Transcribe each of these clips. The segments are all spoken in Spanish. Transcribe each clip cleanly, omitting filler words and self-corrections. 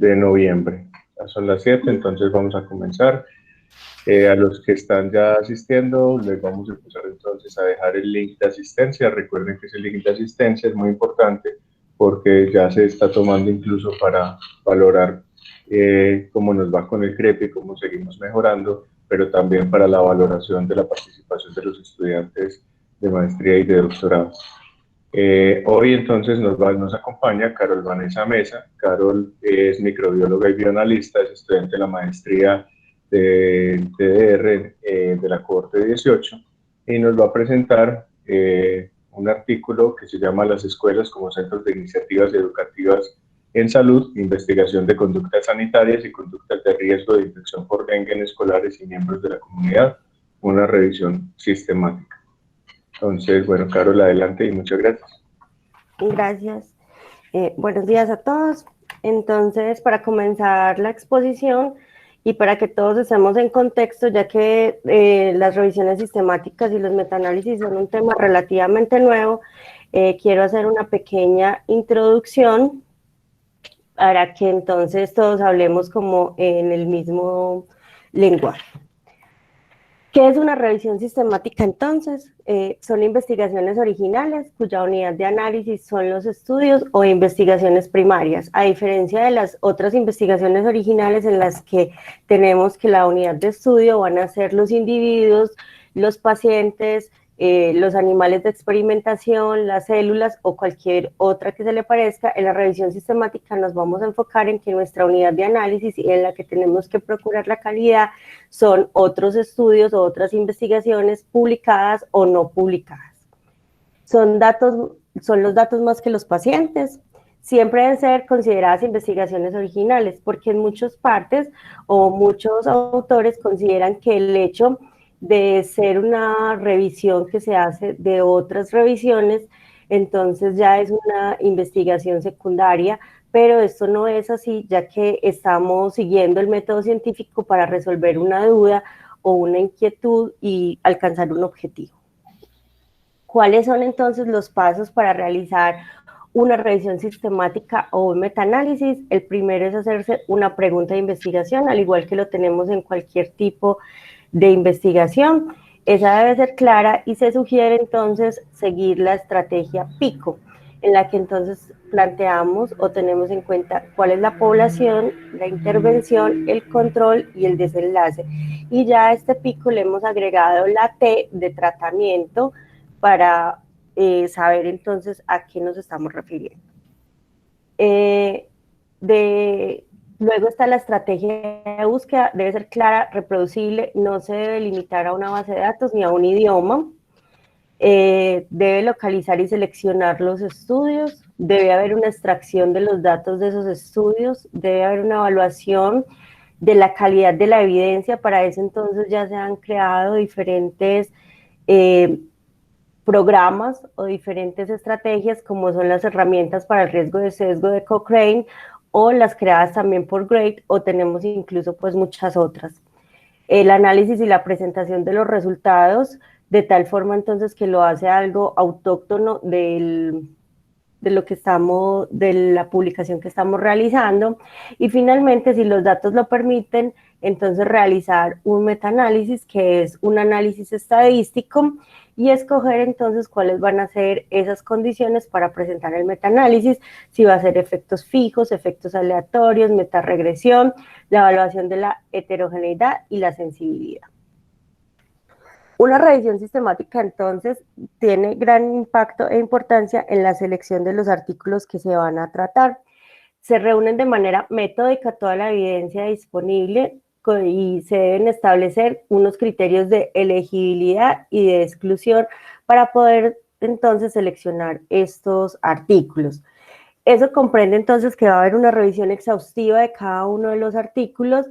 de noviembre. Ya son las 7, entonces vamos a comenzar. A los que están ya asistiendo, les vamos a empezar entonces a dejar el link de asistencia. Recuerden que ese link de asistencia es muy importante porque ya se está tomando incluso para valorar cómo nos va con el CREP y cómo seguimos mejorando, pero también para la valoración de la participación de los estudiantes de maestría y de doctorado. Hoy entonces nos acompaña Carol Vanessa Mesa. Carol es microbióloga y bioanalista, es estudiante de la maestría de TDR de la cohorte 18 y nos va a presentar un artículo que se llama Las escuelas como centros de iniciativas educativas en salud, investigación de conductas sanitarias y conductas de riesgo de infección por dengue en escolares y miembros de la comunidad, una revisión sistemática. Entonces, bueno, Carol, adelante y muchas gracias. Gracias. Buenos días a todos. Entonces, para comenzar la exposición y para que todos estemos en contexto, ya que las revisiones sistemáticas y los metaanálisis son un tema relativamente nuevo, quiero hacer una pequeña introducción para que entonces todos hablemos como en el mismo lenguaje. ¿Qué es una revisión sistemática entonces? Son investigaciones originales cuya unidad de análisis son los estudios o investigaciones primarias, a diferencia de las otras investigaciones originales en las que tenemos que la unidad de estudio van a ser los individuos, los pacientes, los animales de experimentación, las células o cualquier otra que se le parezca. En la revisión sistemática nos vamos a enfocar en que nuestra unidad de análisis y en la que tenemos que procurar la calidad son otros estudios o otras investigaciones publicadas o no publicadas. Son los datos más que los pacientes. Siempre deben ser consideradas investigaciones originales, porque en muchas partes o muchos autores consideran que el hecho de ser una revisión que se hace de otras revisiones, entonces ya es una investigación secundaria, pero esto no es así, ya que estamos siguiendo el método científico para resolver una duda o una inquietud y alcanzar un objetivo. ¿Cuáles son entonces los pasos para realizar una revisión sistemática o un metaanálisis? El primero es hacerse una pregunta de investigación, al igual que lo tenemos en cualquier tipo de investigación. Esa debe ser clara y se sugiere entonces seguir la estrategia PICO, en la que entonces planteamos o tenemos en cuenta cuál es la población, la intervención, el control y el desenlace. Y ya a este PICO le hemos agregado la T de tratamiento para saber entonces a qué nos estamos refiriendo. Luego está la estrategia de búsqueda, debe ser clara, reproducible, no se debe limitar a una base de datos ni a un idioma. Debe localizar y seleccionar los estudios, debe haber una extracción de los datos de esos estudios, debe haber una evaluación de la calidad de la evidencia. Para eso entonces ya se han creado diferentes programas o diferentes estrategias, como son las herramientas para el riesgo de sesgo de Cochrane o las creadas también por GRADE, o tenemos incluso pues muchas otras. El análisis y la presentación de los resultados, de tal forma entonces que lo hace algo autóctono de la publicación que estamos realizando. Y finalmente, si los datos lo permiten, entonces realizar un metaanálisis, que es un análisis estadístico, y escoger entonces cuáles van a ser esas condiciones para presentar el metaanálisis, si va a ser efectos fijos, efectos aleatorios, metaregresión, la evaluación de la heterogeneidad y la sensibilidad. Una revisión sistemática, entonces, tiene gran impacto e importancia en la selección de los artículos que se van a tratar. Se reúnen de manera metódica toda la evidencia disponible y se deben establecer unos criterios de elegibilidad y de exclusión para poder, entonces, seleccionar estos artículos. Eso comprende, entonces, que va a haber una revisión exhaustiva de cada uno de los artículos,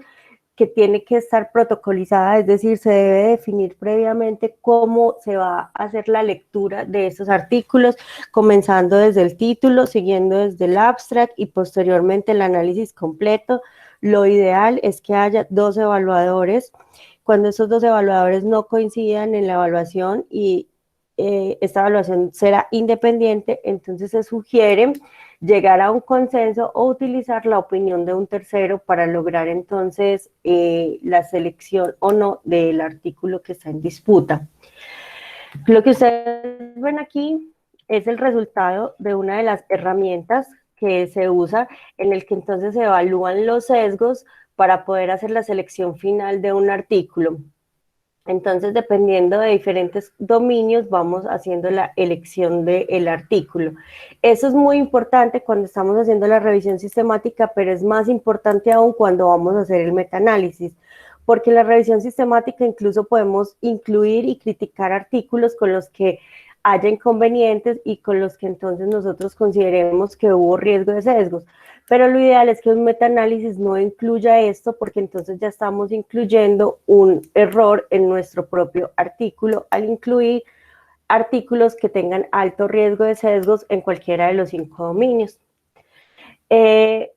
que tiene que estar protocolizada, es decir, se debe definir previamente cómo se va a hacer la lectura de estos artículos, comenzando desde el título, siguiendo desde el abstract y posteriormente el análisis completo. Lo ideal es que haya 2 evaluadores. Cuando esos 2 evaluadores no coincidan en la evaluación y esta evaluación será independiente, entonces se sugiere llegar a un consenso o utilizar la opinión de un tercero para lograr entonces la selección o no del artículo que está en disputa. Lo que ustedes ven aquí es el resultado de una de las herramientas que se usa en el que entonces se evalúan los sesgos para poder hacer la selección final de un artículo. Entonces, dependiendo de diferentes dominios, vamos haciendo la elección del artículo. Eso es muy importante cuando estamos haciendo la revisión sistemática, pero es más importante aún cuando vamos a hacer el metaanálisis, porque en la revisión sistemática incluso podemos incluir y criticar artículos con los que haya inconvenientes y con los que entonces nosotros consideremos que hubo riesgo de sesgos. Pero lo ideal es que un metaanálisis no incluya esto porque entonces ya estamos incluyendo un error en nuestro propio artículo al incluir artículos que tengan alto riesgo de sesgos en cualquiera de los 5 dominios.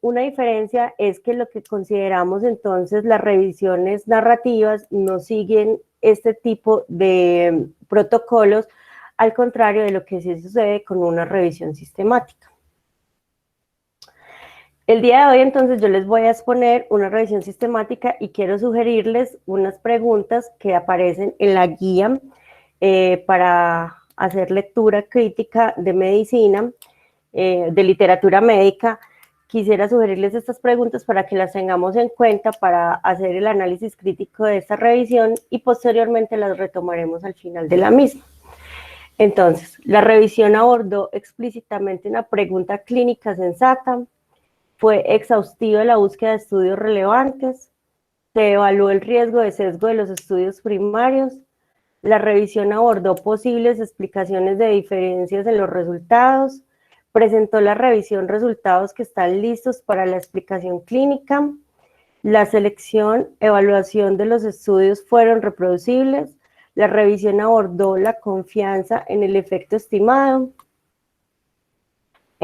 Una diferencia es que lo que consideramos entonces las revisiones narrativas no siguen este tipo de protocolos, al contrario de lo que sí sucede con una revisión sistemática. El día de hoy entonces yo les voy a exponer una revisión sistemática y quiero sugerirles unas preguntas que aparecen en la guía para hacer lectura crítica de medicina, de literatura médica. Quisiera sugerirles estas preguntas para que las tengamos en cuenta para hacer el análisis crítico de esta revisión y posteriormente las retomaremos al final de la misma. Entonces, la revisión abordó explícitamente una pregunta clínica sensata. Fue exhaustiva la búsqueda de estudios relevantes, se evaluó el riesgo de sesgo de los estudios primarios, la revisión abordó posibles explicaciones de diferencias en los resultados, presentó la revisión resultados que están listos para la explicación clínica, la selección, evaluación de los estudios fueron reproducibles, la revisión abordó la confianza en el efecto estimado.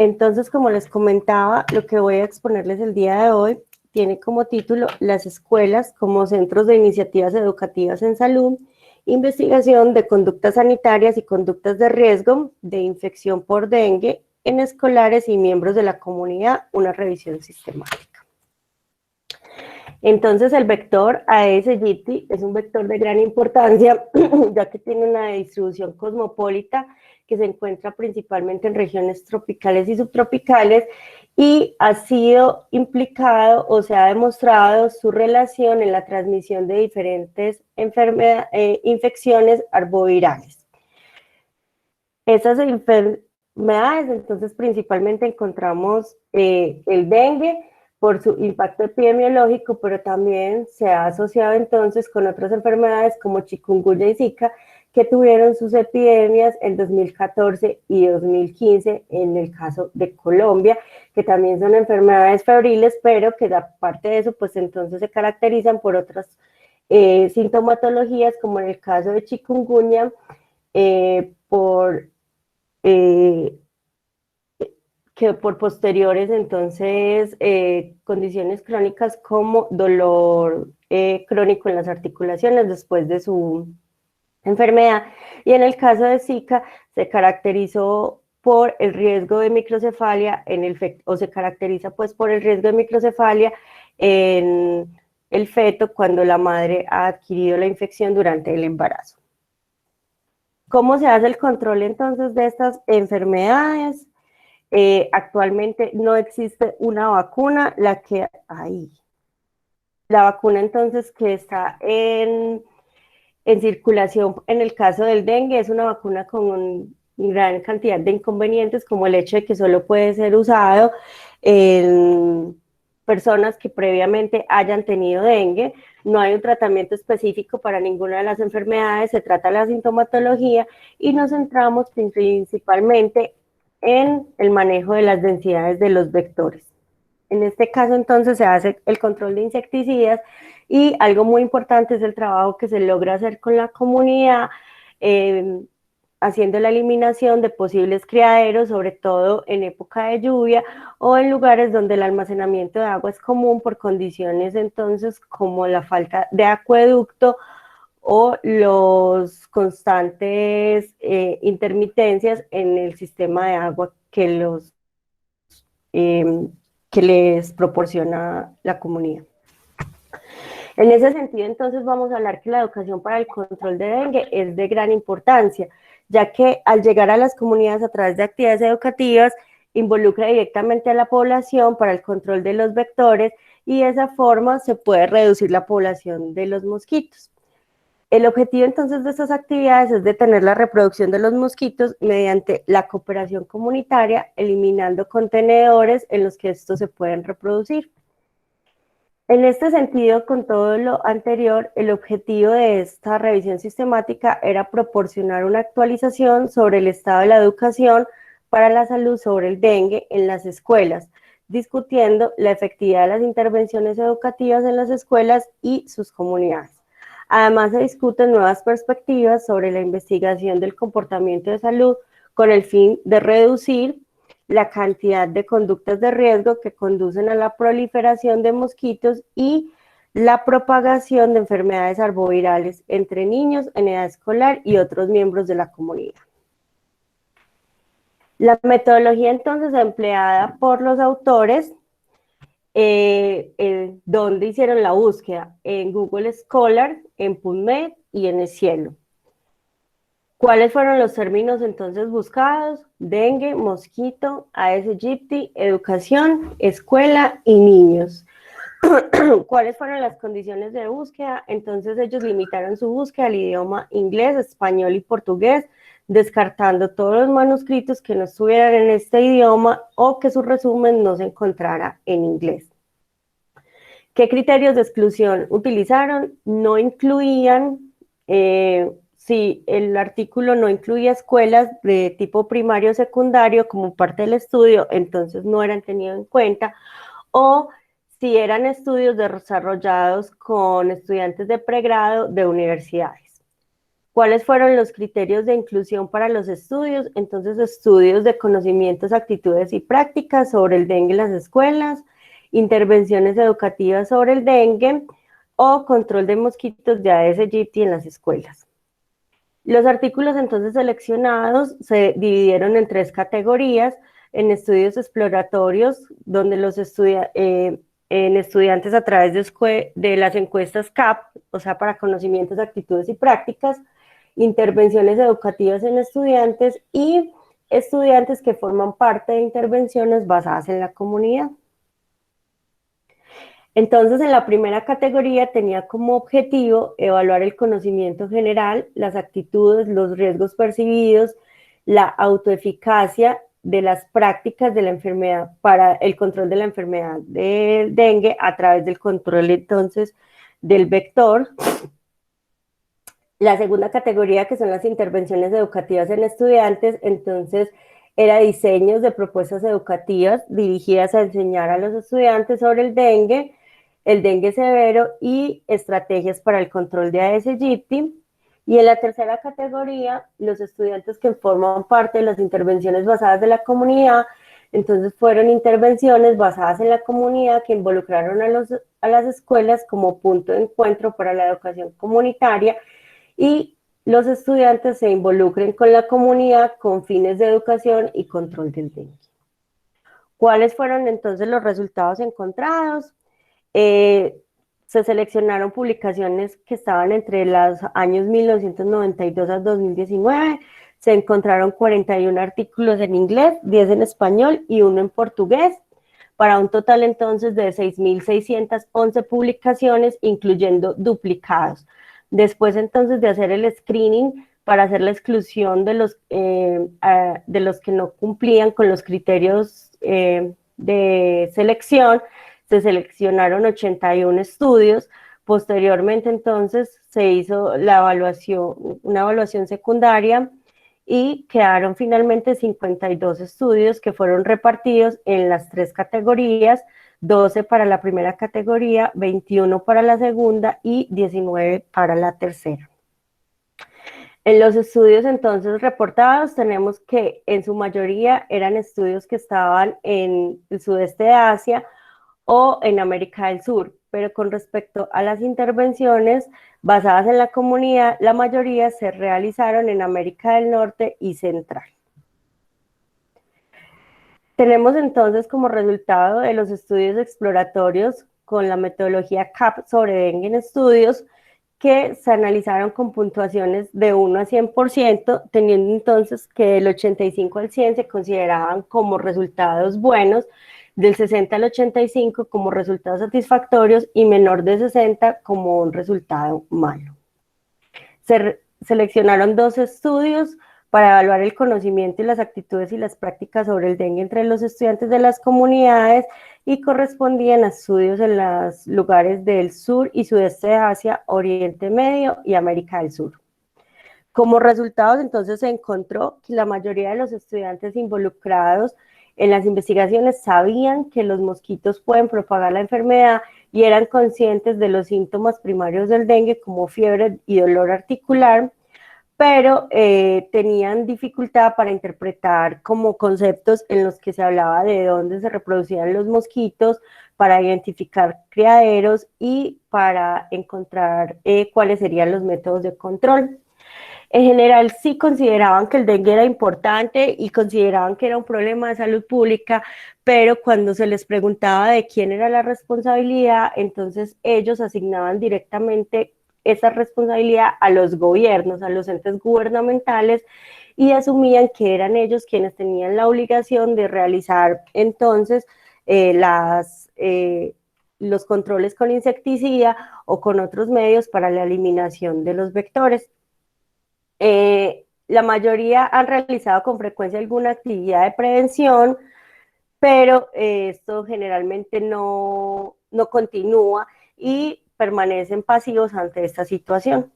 Entonces, como les comentaba, lo que voy a exponerles el día de hoy tiene como título Las escuelas como centros de iniciativas educativas en salud, investigación de conductas sanitarias y conductas de riesgo de infección por dengue en escolares y miembros de la comunidad, una revisión sistemática. Entonces, el vector Aedes aegypti es un vector de gran importancia, ya que tiene una distribución cosmopolita que se encuentra principalmente en regiones tropicales y subtropicales y ha sido implicado o se ha demostrado su relación en la transmisión de diferentes infecciones arbovirales. Esas enfermedades, entonces, principalmente encontramos el dengue por su impacto epidemiológico, pero también se ha asociado entonces con otras enfermedades como chikungunya y zika, que tuvieron sus epidemias en 2014 y 2015 en el caso de Colombia, que también son enfermedades febriles, pero que aparte de eso, pues entonces se caracterizan por otras sintomatologías, como en el caso de chikungunya, que por posteriores, entonces, condiciones crónicas como dolor crónico en las articulaciones después de su enfermedad, y en el caso de Zika se caracterizó por el riesgo de microcefalia o se caracteriza pues por el riesgo de microcefalia en el feto cuando la madre ha adquirido la infección durante el embarazo. ¿Cómo se hace el control entonces de estas enfermedades? Actualmente no existe una vacuna, la vacuna entonces que está en circulación en el caso del dengue es una vacuna con gran cantidad de inconvenientes, como el hecho de que solo puede ser usado en personas que previamente hayan tenido dengue. No hay un tratamiento específico para ninguna de las enfermedades, se trata la sintomatología y nos centramos principalmente en el manejo de las densidades de los vectores. En este caso, entonces, se hace el control de insecticidas y algo muy importante es el trabajo que se logra hacer con la comunidad, haciendo la eliminación de posibles criaderos, sobre todo en época de lluvia o en lugares donde el almacenamiento de agua es común por condiciones, entonces, como la falta de acueducto o los constantes intermitencias en el sistema de agua que los que les proporciona la comunidad. En ese sentido, entonces, vamos a hablar que la educación para el control de dengue es de gran importancia, ya que al llegar a las comunidades a través de actividades educativas, involucra directamente a la población para el control de los vectores y de esa forma se puede reducir la población de los mosquitos. El objetivo entonces de estas actividades es detener la reproducción de los mosquitos mediante la cooperación comunitaria, eliminando contenedores en los que estos se pueden reproducir. En este sentido, con todo lo anterior, el objetivo de esta revisión sistemática era proporcionar una actualización sobre el estado de la educación para la salud sobre el dengue en las escuelas, discutiendo la efectividad de las intervenciones educativas en las escuelas y sus comunidades. Además, se discuten nuevas perspectivas sobre la investigación del comportamiento de salud con el fin de reducir la cantidad de conductas de riesgo que conducen a la proliferación de mosquitos y la propagación de enfermedades arbovirales entre niños en edad escolar y otros miembros de la comunidad. La metodología entonces empleada por los autores, donde hicieron la búsqueda, en Google Scholar, en PubMed y en el Cielo. ¿Cuáles fueron los términos entonces buscados? Dengue, mosquito, Aedes aegypti, educación, escuela y niños. ¿Cuáles fueron las condiciones de búsqueda? Entonces ellos limitaron su búsqueda al idioma inglés, español y portugués, descartando todos los manuscritos que no estuvieran en este idioma o que su resumen no se encontrara en inglés. ¿Qué criterios de exclusión utilizaron? No incluían... si el artículo no incluía escuelas de tipo primario o secundario como parte del estudio, entonces no eran tenidos en cuenta, o si eran estudios desarrollados con estudiantes de pregrado de universidades. ¿Cuáles fueron los criterios de inclusión para los estudios? Entonces, estudios de conocimientos, actitudes y prácticas sobre el dengue en las escuelas, intervenciones educativas sobre el dengue o control de mosquitos de Aedes aegypti en las escuelas. Los artículos entonces seleccionados se dividieron en 3 categorías: en estudios exploratorios, donde los estudiantes a través de las encuestas CAP, o sea, para conocimientos, actitudes y prácticas, intervenciones educativas en estudiantes y estudiantes que forman parte de intervenciones basadas en la comunidad. Entonces, en la primera categoría tenía como objetivo evaluar el conocimiento general, las actitudes, los riesgos percibidos, la autoeficacia de las prácticas de la enfermedad para el control de la enfermedad del dengue a través del control entonces del vector. La segunda categoría, que son las intervenciones educativas en estudiantes, entonces era diseños de propuestas educativas dirigidas a enseñar a los estudiantes sobre el dengue severo y estrategias para el control de Aedes aegypti. Y en la tercera categoría, los estudiantes que forman parte de las intervenciones basadas de la comunidad, entonces fueron intervenciones basadas en la comunidad que involucraron a las escuelas como punto de encuentro para la educación comunitaria y los estudiantes se involucren con la comunidad con fines de educación y control del dengue. ¿Cuáles fueron entonces los resultados encontrados? Se seleccionaron publicaciones que estaban entre los años 1992 a 2019, se encontraron 41 artículos en inglés, 10 en español y 1 en portugués, para un total entonces de 6.611 publicaciones, incluyendo duplicados. Después entonces de hacer el screening para hacer la exclusión de los que no cumplían con los criterios de selección, se seleccionaron 81 estudios. Posteriormente entonces se hizo una evaluación secundaria y quedaron finalmente 52 estudios que fueron repartidos en las 3 categorías: 12 para la primera categoría, 21 para la segunda y 19 para la tercera. En los estudios entonces reportados tenemos que en su mayoría eran estudios que estaban en el sudeste de Asia o en América del Sur, pero con respecto a las intervenciones basadas en la comunidad, la mayoría se realizaron en América del Norte y Central. Tenemos entonces como resultado de los estudios exploratorios con la metodología CAP sobre dengue en estudios que se analizaron con puntuaciones de 1 a 100%, teniendo entonces que del 85 al 100 se consideraban como resultados buenos, del 60 al 85 como resultados satisfactorios y menor de 60 como un resultado malo. Se seleccionaron 2 estudios para evaluar el conocimiento y las actitudes y las prácticas sobre el dengue entre los estudiantes de las comunidades y correspondían a estudios en los lugares del sur y sudeste de Asia, Oriente Medio y América del Sur. Como resultados, entonces, se encontró que la mayoría de los estudiantes involucrados en las investigaciones sabían que los mosquitos pueden propagar la enfermedad y eran conscientes de los síntomas primarios del dengue como fiebre y dolor articular, pero tenían dificultad para interpretar como conceptos en los que se hablaba de dónde se reproducían los mosquitos, para identificar criaderos y para encontrar cuáles serían los métodos de control. En general sí consideraban que el dengue era importante y consideraban que era un problema de salud pública, pero cuando se les preguntaba de quién era la responsabilidad, entonces ellos asignaban directamente esa responsabilidad a los gobiernos, a los entes gubernamentales, y asumían que eran ellos quienes tenían la obligación de realizar entonces los controles con insecticida o con otros medios para la eliminación de los vectores. La mayoría han realizado con frecuencia alguna actividad de prevención, pero esto generalmente no continúa y permanecen pasivos ante esta situación.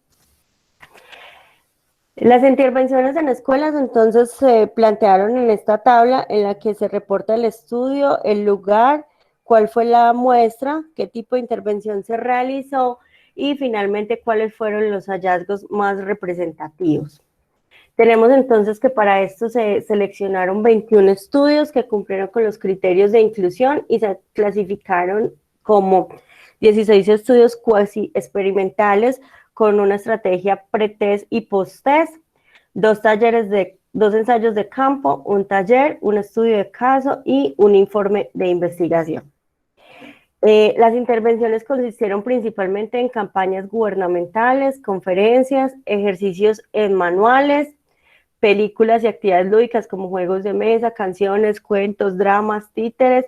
Las intervenciones en escuelas entonces se plantearon en esta tabla en la que se reporta el estudio, el lugar, cuál fue la muestra, qué tipo de intervención se realizó y finalmente cuáles fueron los hallazgos más representativos. Tenemos entonces que para esto se seleccionaron 21 estudios que cumplieron con los criterios de inclusión y se clasificaron como 16 estudios cuasi experimentales con una estrategia pre-test y post-test, 2 ensayos de campo, un taller, un estudio de caso y un informe de investigación. Las intervenciones consistieron principalmente en campañas gubernamentales, conferencias, ejercicios en manuales, películas y actividades lúdicas como juegos de mesa, canciones, cuentos, dramas, títeres,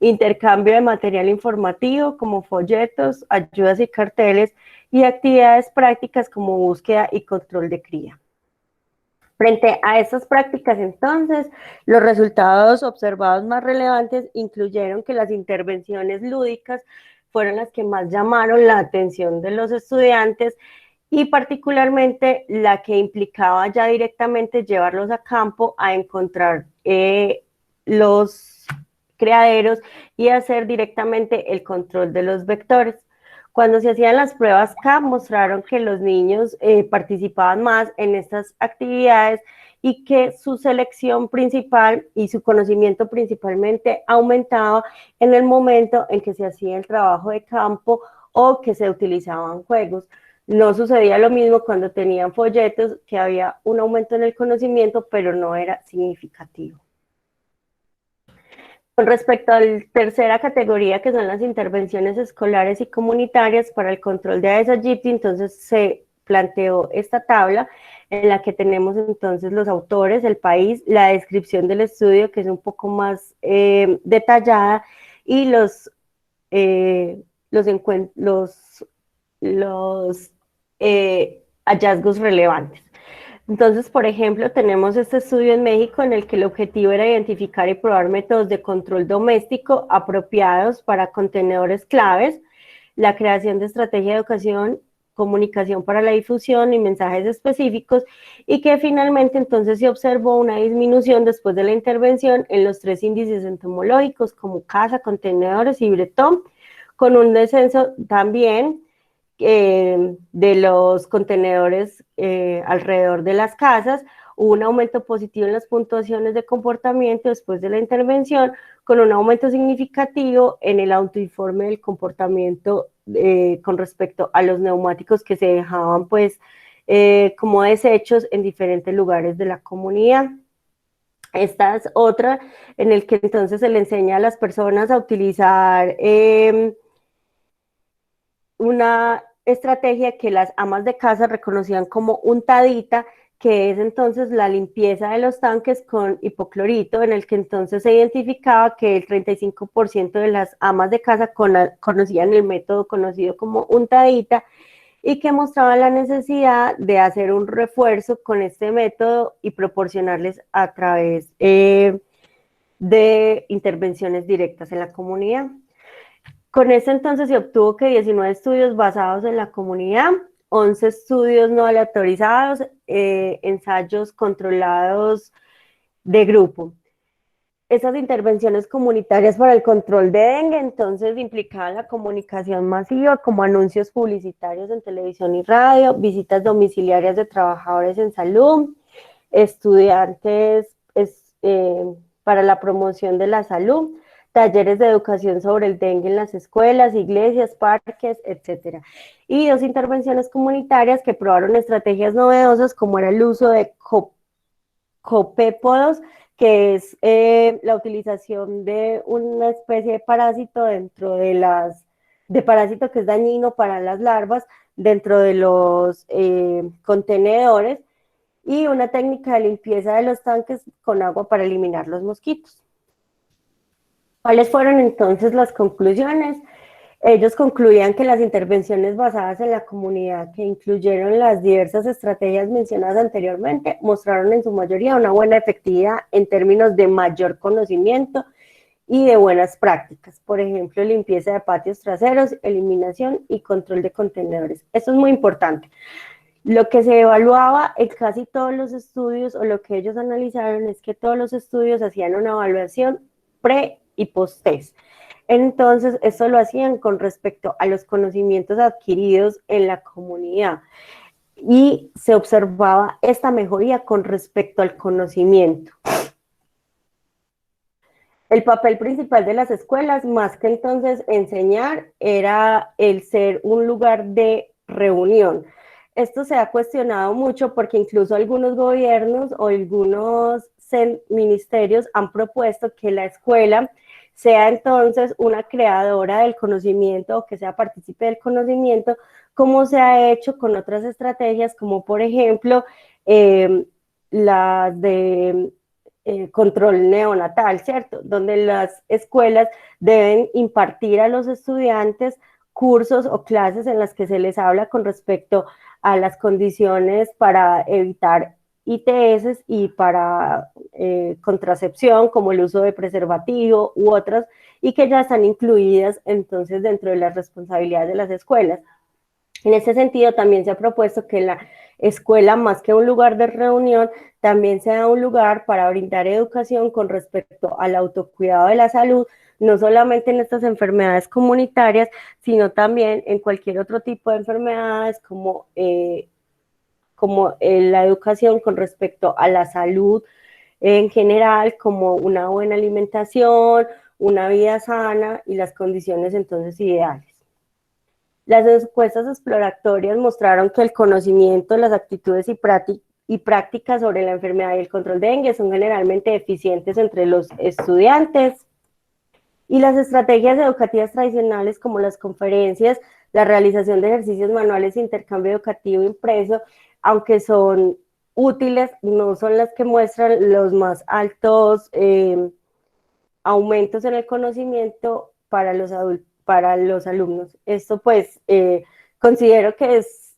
intercambio de material informativo como folletos, ayudas y carteles, y actividades prácticas como búsqueda y control de cría. Frente a estas prácticas, entonces, los resultados observados más relevantes incluyeron que las intervenciones lúdicas fueron las que más llamaron la atención de los estudiantes y particularmente la que implicaba ya directamente llevarlos a campo a encontrar los criaderos y hacer directamente el control de los vectores. Cuando se hacían las pruebas CAP, mostraron que los niños participaban más en estas actividades y que su selección principal y su conocimiento principalmente aumentaba en el momento en que se hacía el trabajo de campo o que se utilizaban juegos. No sucedía lo mismo cuando tenían folletos, que había un aumento en el conocimiento, pero no era significativo. Con respecto a la tercera categoría, que son las intervenciones escolares y comunitarias para el control de Aedes aegypti, entonces se planteó esta tabla en la que tenemos entonces los autores, el país, la descripción del estudio, que es un poco más detallada, y los hallazgos relevantes. Entonces, por ejemplo, tenemos este estudio en México en el que el objetivo era identificar y probar métodos de control doméstico apropiados para contenedores claves, la creación de estrategia de educación, comunicación para la difusión y mensajes específicos, y que finalmente entonces se observó una disminución después de la intervención en los 3 índices entomológicos como casa, contenedores y bretón, con un descenso también de los contenedores alrededor de las casas. Hubo un aumento positivo en las puntuaciones de comportamiento después de la intervención, con un aumento significativo en el autoinforme del comportamiento con respecto a los neumáticos que se dejaban pues como desechos en diferentes lugares de la comunidad. Esta es otra en el que entonces se le enseña a las personas a utilizar una estrategia que las amas de casa reconocían como untadita, que es entonces la limpieza de los tanques con hipoclorito, en el que entonces se identificaba que el 35% de las amas de casa conocían el método conocido como untadita y que mostraban la necesidad de hacer un refuerzo con este método y proporcionarles a través de intervenciones directas en la comunidad. Con esto entonces se obtuvo que 19 estudios basados en la comunidad, 11 estudios no aleatorizados, ensayos controlados de grupo. Esas intervenciones comunitarias para el control de dengue entonces implicaban la comunicación masiva como anuncios publicitarios en televisión y radio, visitas domiciliarias de trabajadores en salud, estudiantes para la promoción de la salud, talleres de educación sobre el dengue en las escuelas, iglesias, parques, etc. Y 2 intervenciones comunitarias que probaron estrategias novedosas como era el uso de copépodos, que es la utilización de una especie de parásito dentro de parásito que es dañino para las larvas dentro de los contenedores, y una técnica de limpieza de los tanques con agua para eliminar los mosquitos. ¿Cuáles fueron entonces las conclusiones? Ellos concluían que las intervenciones basadas en la comunidad, que incluyeron las diversas estrategias mencionadas anteriormente, mostraron en su mayoría una buena efectividad en términos de mayor conocimiento y de buenas prácticas. Por ejemplo, limpieza de patios traseros, eliminación y control de contenedores. Esto es muy importante. Lo que se evaluaba en casi todos los estudios, o lo que ellos analizaron, es que todos los estudios hacían una evaluación pre y post-test. Entonces, esto lo hacían con respecto a los conocimientos adquiridos en la comunidad y se observaba esta mejoría con respecto al conocimiento. El papel principal de las escuelas, más que entonces enseñar, era el ser un lugar de reunión. Esto se ha cuestionado mucho porque incluso algunos gobiernos o algunos ministerios han propuesto que la escuela sea entonces una creadora del conocimiento o que sea partícipe del conocimiento, como se ha hecho con otras estrategias, como por ejemplo las de control neonatal, ¿cierto? Donde las escuelas deben impartir a los estudiantes cursos o clases en las que se les habla con respecto a las condiciones para evitar ITS y para contracepción, como el uso de preservativo u otras, y que ya están incluidas entonces dentro de las responsabilidades de las escuelas. En ese sentido, también se ha propuesto que la escuela, más que un lugar de reunión, también sea un lugar para brindar educación con respecto al autocuidado de la salud, no solamente en estas enfermedades comunitarias, sino también en cualquier otro tipo de enfermedades como la educación con respecto a la salud en general, como una buena alimentación, una vida sana y las condiciones entonces ideales. Las encuestas exploratorias mostraron que el conocimiento, las actitudes y prácticas sobre la enfermedad y el control de dengue son generalmente eficientes entre los estudiantes, y las estrategias educativas tradicionales como las conferencias, la realización de ejercicios manuales e intercambio educativo impreso, aunque son útiles, no son las que muestran los más altos aumentos en el conocimiento para los adultos, para los alumnos. Esto pues considero que es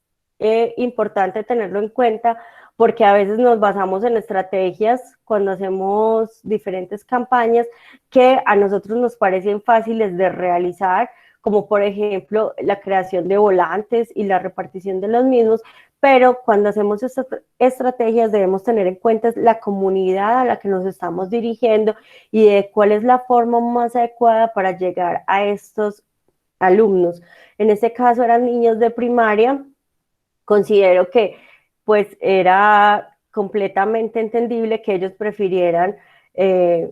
importante tenerlo en cuenta porque a veces nos basamos en estrategias cuando hacemos diferentes campañas que a nosotros nos parecen fáciles de realizar, como por ejemplo la creación de volantes y la repartición de los mismos, pero cuando hacemos estas estrategias debemos tener en cuenta la comunidad a la que nos estamos dirigiendo y de cuál es la forma más adecuada para llegar a estos alumnos. En este caso eran niños de primaria. Considero que pues era completamente entendible que ellos prefirieran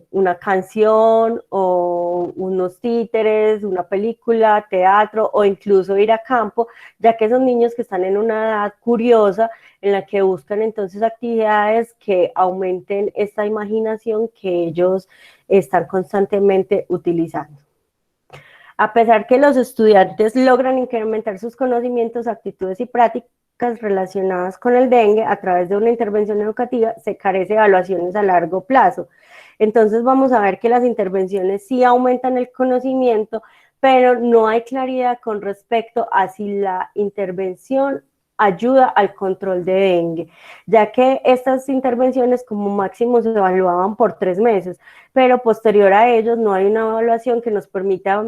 una canción o unos títeres, una película, teatro o incluso ir a campo, ya que son niños que están en una edad curiosa en la que buscan entonces actividades que aumenten esta imaginación que ellos están constantemente utilizando. A pesar que los estudiantes logran incrementar sus conocimientos, actitudes y prácticas relacionadas con el dengue a través de una intervención educativa, se carece de evaluaciones a largo plazo. Entonces vamos a ver que las intervenciones sí aumentan el conocimiento, pero no hay claridad con respecto a si la intervención ayuda al control de dengue, ya que estas intervenciones como máximo se evaluaban por 3 meses, pero posterior a ellos no hay una evaluación que nos permita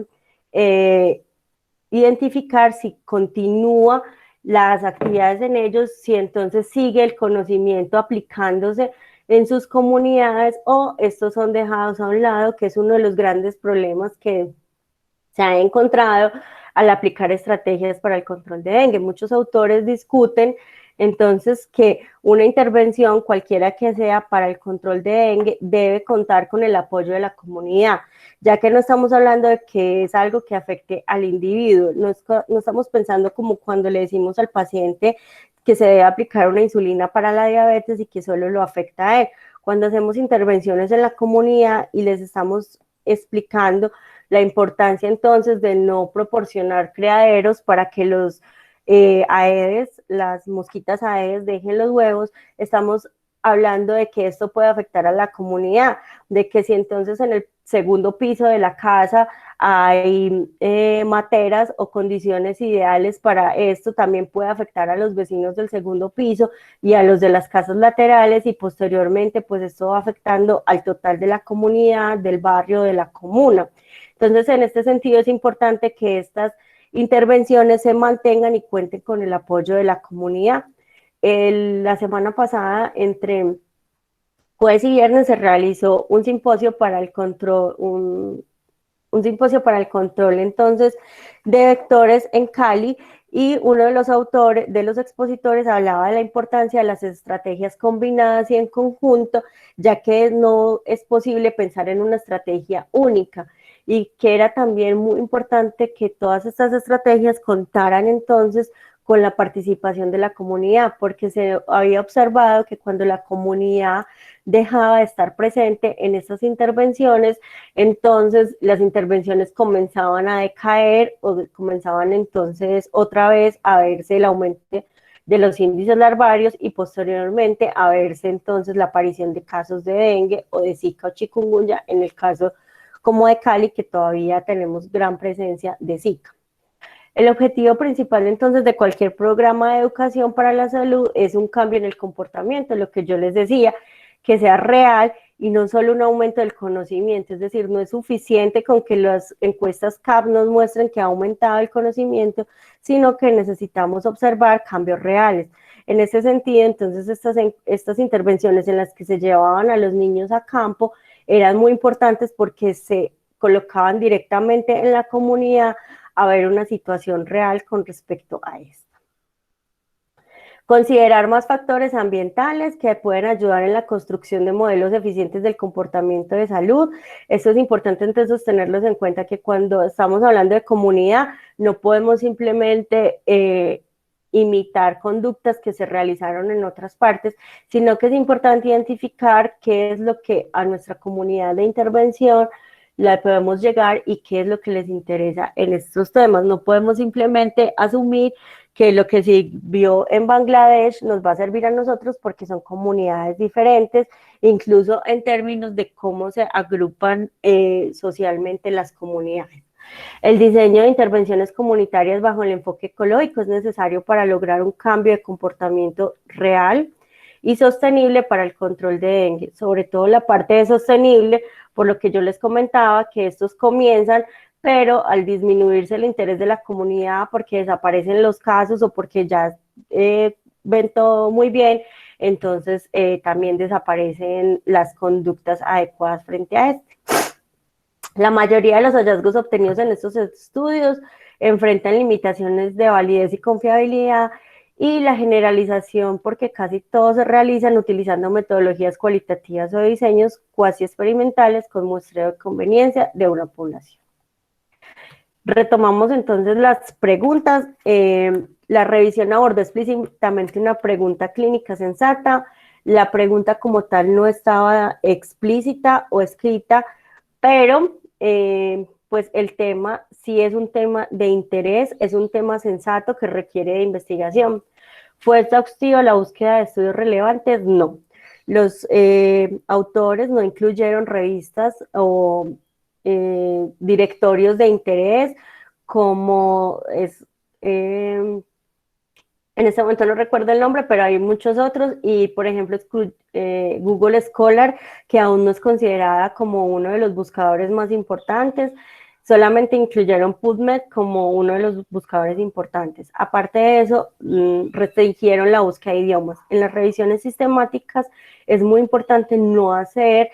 identificar si continúa las actividades en ellos, si entonces sigue el conocimiento aplicándose en sus comunidades o estos son dejados a un lado, que es uno de los grandes problemas que se ha encontrado al aplicar estrategias para el control de dengue. Muchos autores discuten entonces que una intervención, cualquiera que sea, para el control de dengue, debe contar con el apoyo de la comunidad, ya que no estamos hablando de que es algo que afecte al individuo, no estamos pensando como cuando le decimos al paciente que se debe aplicar una insulina para la diabetes y que solo lo afecta a él. Cuando hacemos intervenciones en la comunidad y les estamos explicando la importancia entonces de no proporcionar criaderos para que los aedes, las mosquitas aedes dejen los huevos, estamos hablando de que esto puede afectar a la comunidad, de que si entonces en el segundo piso de la casa hay materas o condiciones ideales para esto, también puede afectar a los vecinos del segundo piso y a los de las casas laterales y posteriormente pues esto va afectando al total de la comunidad, del barrio, de la comuna. Entonces en este sentido es importante que estas intervenciones se mantengan y cuenten con el apoyo de la comunidad. La semana pasada, entre jueves y viernes, se realizó un simposio para el control, un simposio para el control entonces de vectores en Cali y uno de los autores, de los expositores, hablaba de la importancia de las estrategias combinadas y en conjunto, ya que no es posible pensar en una estrategia única y que era también muy importante que todas estas estrategias contaran entonces con la participación de la comunidad, porque se había observado que cuando la comunidad dejaba de estar presente en estas intervenciones, entonces las intervenciones comenzaban a decaer o comenzaban entonces otra vez a verse el aumento de los índices larvarios y posteriormente a verse entonces la aparición de casos de dengue o de Zika o chikungunya en el caso como de Cali, que todavía tenemos gran presencia de Zika. El objetivo principal entonces de cualquier programa de educación para la salud es un cambio en el comportamiento, lo que yo les decía, que sea real y no solo un aumento del conocimiento, es decir, no es suficiente con que las encuestas CAP nos muestren que ha aumentado el conocimiento, sino que necesitamos observar cambios reales. En ese sentido, entonces, estas intervenciones en las que se llevaban a los niños a campo eran muy importantes porque se colocaban directamente en la comunidad a ver una situación real con respecto a esto. Considerar más factores ambientales que pueden ayudar en la construcción de modelos eficientes del comportamiento de salud. Esto es importante entonces tenerlos en cuenta que cuando estamos hablando de comunidad no podemos simplemente imitar conductas que se realizaron en otras partes, sino que es importante identificar qué es lo que a nuestra comunidad de intervención la podemos llegar y qué es lo que les interesa en estos temas. No podemos simplemente asumir que lo que se vio en Bangladesh nos va a servir a nosotros porque son comunidades diferentes, incluso en términos de cómo se agrupan socialmente las comunidades. El diseño de intervenciones comunitarias bajo el enfoque ecológico es necesario para lograr un cambio de comportamiento real y sostenible para el control de dengue, sobre todo la parte de sostenible, por lo que yo les comentaba que estos comienzan, pero al disminuirse el interés de la comunidad porque desaparecen los casos o porque ya ven todo muy bien, entonces también desaparecen las conductas adecuadas frente a esto. La mayoría de los hallazgos obtenidos en estos estudios enfrentan limitaciones de validez y confiabilidad y la generalización porque casi todos se realizan utilizando metodologías cualitativas o diseños cuasi experimentales con muestreo de conveniencia de una población. Retomamos entonces las preguntas. La revisión abordó explícitamente una pregunta clínica sensata. La pregunta como tal no estaba explícita o escrita, pero pues el tema sí es un tema de interés, es un tema sensato que requiere de investigación. ¿Fue exhaustiva la búsqueda de estudios relevantes? No. Los autores no incluyeron revistas o directorios de interés como es... en este momento no recuerdo el nombre, pero hay muchos otros y, por ejemplo, Google Scholar, que aún no es considerada como uno de los buscadores más importantes, solamente incluyeron PubMed como uno de los buscadores importantes. Aparte de eso, restringieron la búsqueda de idiomas. En las revisiones sistemáticas es muy importante no hacer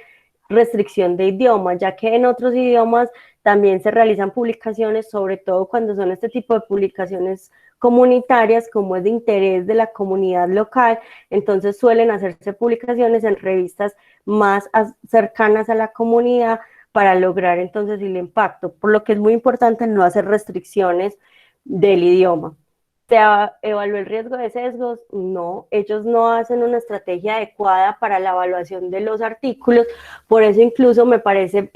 restricción de idioma, ya que en otros idiomas también se realizan publicaciones, sobre todo cuando son este tipo de publicaciones comunitarias, como es de interés de la comunidad local, entonces suelen hacerse publicaciones en revistas más cercanas a la comunidad para lograr entonces el impacto, por lo que es muy importante no hacer restricciones del idioma. ¿Se evaluó el riesgo de sesgos? No, ellos no hacen una estrategia adecuada para la evaluación de los artículos, por eso incluso me parece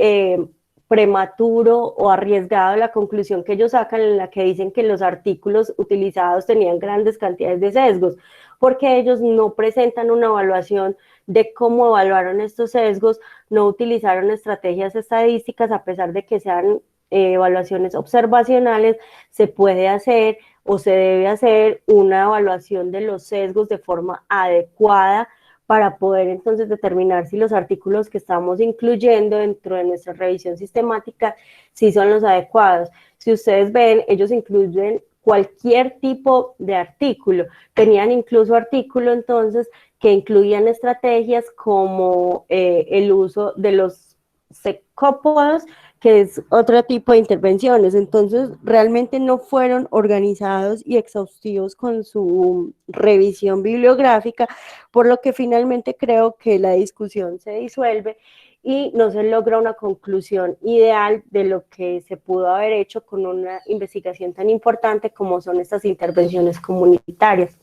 prematuro o arriesgado la conclusión que ellos sacan en la que dicen que los artículos utilizados tenían grandes cantidades de sesgos, porque ellos no presentan una evaluación de cómo evaluaron estos sesgos, no utilizaron estrategias estadísticas, a pesar de que sean evaluaciones observacionales, se puede hacer o se debe hacer una evaluación de los sesgos de forma adecuada para poder entonces determinar si los artículos que estamos incluyendo dentro de nuestra revisión sistemática sí son los adecuados. Si ustedes ven, ellos incluyen cualquier tipo de artículo. Tenían incluso artículos entonces que incluían estrategias como el uso de los secópodos, que es otro tipo de intervenciones. Entonces, realmente no fueron organizados y exhaustivos con su revisión bibliográfica, por lo que finalmente creo que la discusión se disuelve y no se logra una conclusión ideal de lo que se pudo haber hecho con una investigación tan importante como son estas intervenciones comunitarias.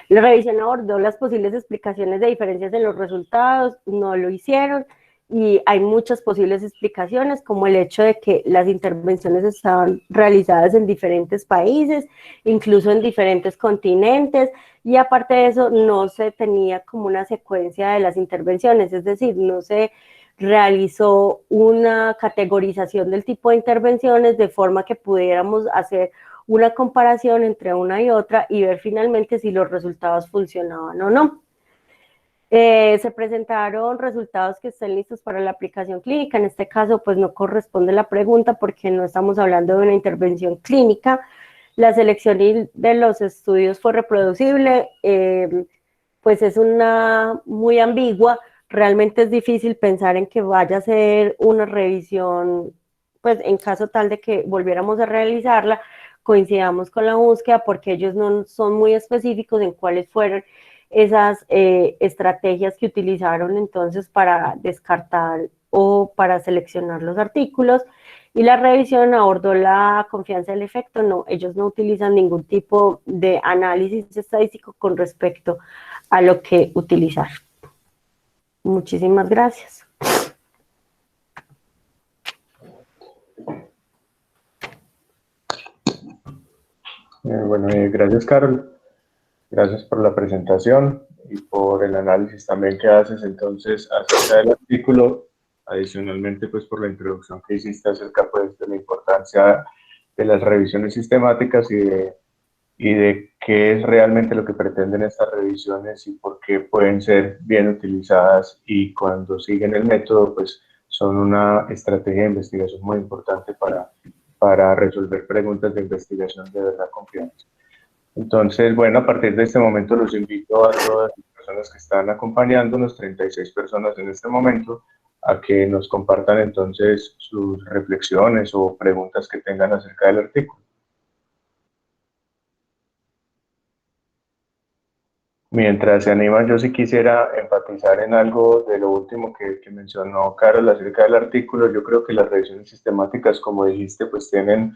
La revisión abordó las posibles explicaciones de diferencias en los resultados, no lo hicieron, y hay muchas posibles explicaciones, como el hecho de que las intervenciones estaban realizadas en diferentes países, incluso en diferentes continentes, y aparte de eso no se tenía como una secuencia de las intervenciones, es decir, no se realizó una categorización del tipo de intervenciones de forma que pudiéramos hacer una comparación entre una y otra y ver finalmente si los resultados funcionaban o no. Se presentaron resultados que estén listos para la aplicación clínica. En este caso, pues no corresponde la pregunta porque no estamos hablando de una intervención clínica. La selección de los estudios fue reproducible, pues es una muy ambigua. Realmente es difícil pensar en que vaya a ser una revisión, pues en caso tal de que volviéramos a realizarla, coincidamos con la búsqueda porque ellos no son muy específicos en cuáles fueron esas estrategias que utilizaron entonces para descartar o para seleccionar los artículos. Y la revisión abordó la confianza del efecto. No, ellos no utilizan ningún tipo de análisis estadístico con respecto a lo que utilizar. Muchísimas gracias. Bueno, gracias, Carol. Gracias por la presentación y por el análisis también que haces entonces acerca del artículo. Adicionalmente, pues por la introducción que hiciste acerca pues, de la importancia de las revisiones sistemáticas y de qué es realmente lo que pretenden estas revisiones y por qué pueden ser bien utilizadas y cuando siguen el método, pues son una estrategia de investigación muy importante para resolver preguntas de investigación de verdad confiables. Entonces, bueno, a partir de este momento los invito a todas las personas que están acompañándonos, 36 personas en este momento, a que nos compartan entonces sus reflexiones o preguntas que tengan acerca del artículo. Mientras se animan, yo sí quisiera enfatizar en algo de lo último que mencionó Carol acerca del artículo. Yo creo que las revisiones sistemáticas, como dijiste, pues tienen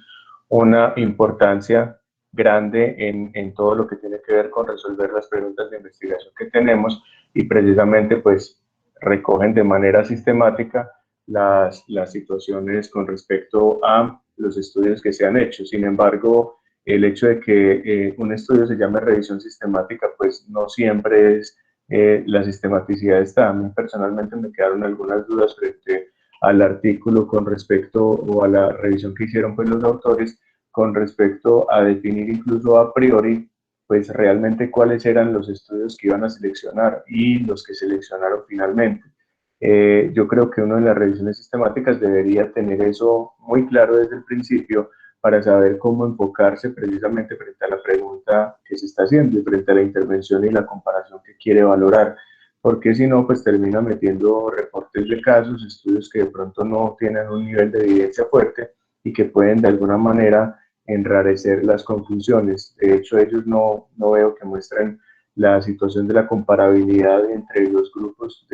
una importancia grande en todo lo que tiene que ver con resolver las preguntas de investigación que tenemos y precisamente pues recogen de manera sistemática las situaciones con respecto a los estudios que se han hecho. Sin embargo, el hecho de que un estudio se llame revisión sistemática, pues no siempre es la sistematicidad está. A mí personalmente me quedaron algunas dudas frente al artículo con respecto o a la revisión que hicieron pues los autores con respecto a definir incluso a priori pues realmente cuáles eran los estudios que iban a seleccionar y los que seleccionaron finalmente. Yo creo que uno de las revisiones sistemáticas debería tener eso muy claro desde el principio para saber cómo enfocarse precisamente frente a la pregunta que se está haciendo y frente a la intervención y la comparación que quiere valorar, porque si no, pues termina metiendo reportes de casos, estudios que de pronto no tienen un nivel de evidencia fuerte y que pueden de alguna manera enrarecer las conclusiones. De hecho, ellos no veo que muestren la situación de la comparabilidad entre los grupos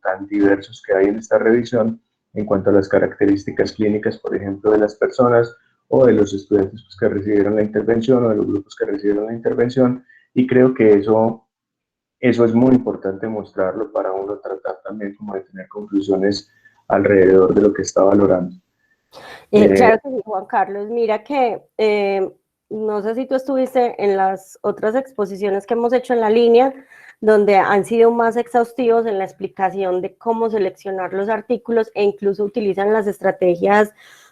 tan diversos que hay en esta revisión en cuanto a las características clínicas, por ejemplo, de las personas o de los estudiantes pues, que recibieron la intervención o de los grupos que recibieron la intervención. Y creo que eso es muy importante mostrarlo para uno tratar también como de tener conclusiones alrededor de lo que está valorando. Claro que sí, Juan Carlos. Mira que no sé si tú estuviste en las otras exposiciones que hemos hecho en la línea, donde han sido más exhaustivos en la explicación de cómo seleccionar los artículos e incluso utilizan las estrategias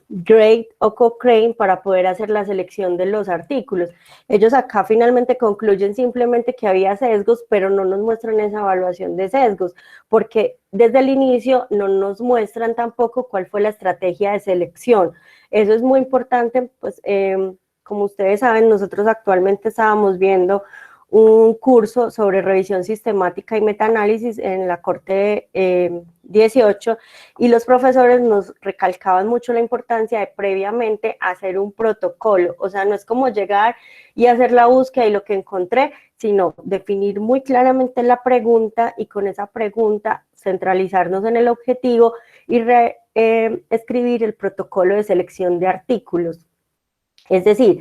Gray o Cochrane para poder hacer la selección de los artículos. Ellos acá finalmente concluyen simplemente que había sesgos, pero no nos muestran esa evaluación de sesgos, porque desde el inicio no nos muestran tampoco cuál fue la estrategia de selección. Eso es muy importante, pues como ustedes saben, nosotros actualmente estábamos viendo un curso sobre revisión sistemática y metaanálisis en la Corte 18 y los profesores nos recalcaban mucho la importancia de previamente hacer un protocolo, o sea, no es como llegar y hacer la búsqueda y lo que encontré, sino definir muy claramente la pregunta y con esa pregunta centralizarnos en el objetivo y escribir el protocolo de selección de artículos. Es decir,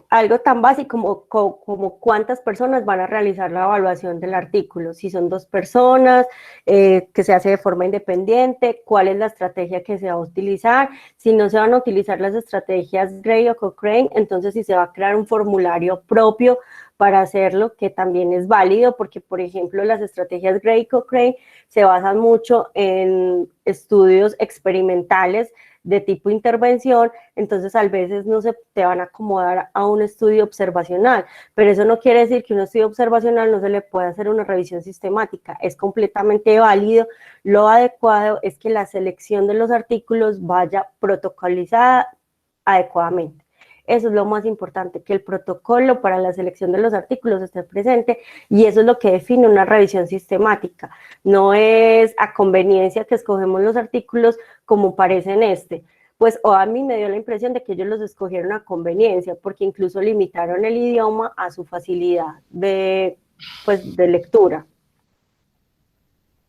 algo tan básico como cuántas personas van a realizar la evaluación del artículo, si son 2 personas, que se hace de forma independiente, cuál es la estrategia que se va a utilizar, si no se van a utilizar las estrategias Gray o Cochrane, entonces si se va a crear un formulario propio para hacerlo, que también es válido, porque por ejemplo las estrategias Gray y Cochrane se basan mucho en estudios experimentales de tipo intervención, entonces a veces no se te van a acomodar a un estudio observacional, pero eso no quiere decir que un estudio observacional no se le pueda hacer una revisión sistemática, es completamente válido. Lo adecuado es que la selección de los artículos vaya protocolizada adecuadamente. Eso es lo más importante, que el protocolo para la selección de los artículos esté presente y eso es lo que define una revisión sistemática. No es a conveniencia que escogemos los artículos como parece en este. Pues o a mí me dio la impresión de que ellos los escogieron a conveniencia porque incluso limitaron el idioma a su facilidad de lectura.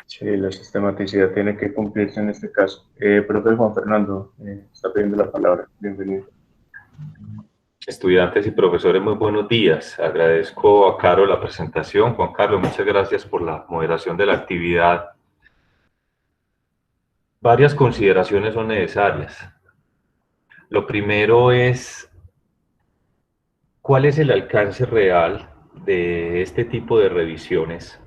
Sí, la sistematicidad tiene que cumplirse en este caso. Profe Juan Fernando, está pidiendo la palabra. Bienvenido. Estudiantes y profesores, muy buenos días. Agradezco a Caro la presentación. Juan Carlos, muchas gracias por la moderación de la actividad. Varias consideraciones son necesarias. Lo primero es, ¿cuál es el alcance real de este tipo de revisiones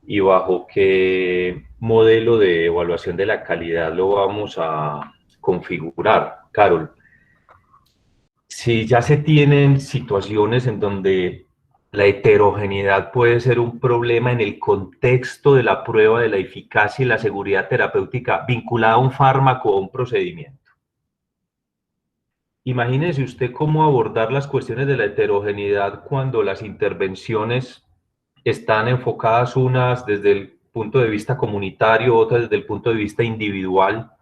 y bajo qué modelo de evaluación de la calidad lo vamos a configurar? Carol, si ya se tienen situaciones en donde la heterogeneidad puede ser un problema en el contexto de la prueba de la eficacia y la seguridad terapéutica vinculada a un fármaco o un procedimiento. Imagínese usted cómo abordar las cuestiones de la heterogeneidad cuando las intervenciones están enfocadas unas desde el punto de vista comunitario, otras desde el punto de vista individual.